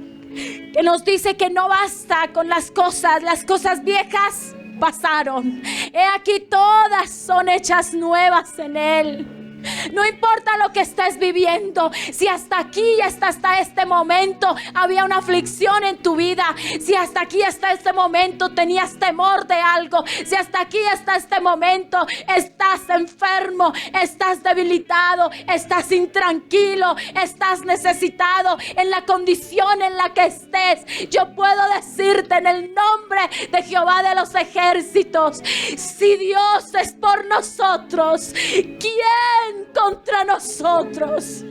que nos dice que no basta con las cosas viejas pasaron. He aquí todas son hechas nuevas en Él. No importa lo que estés viviendo, si hasta aquí y hasta este momento había una aflicción en tu vida, si hasta aquí hasta este momento tenías temor de algo, si hasta aquí hasta este momento estás enfermo, estás debilitado, estás intranquilo, estás necesitado, en la condición en la que estés, yo puedo decirte en el nombre de Jehová de los ejércitos, si Dios es por nosotros, ¿quién contra nosotros?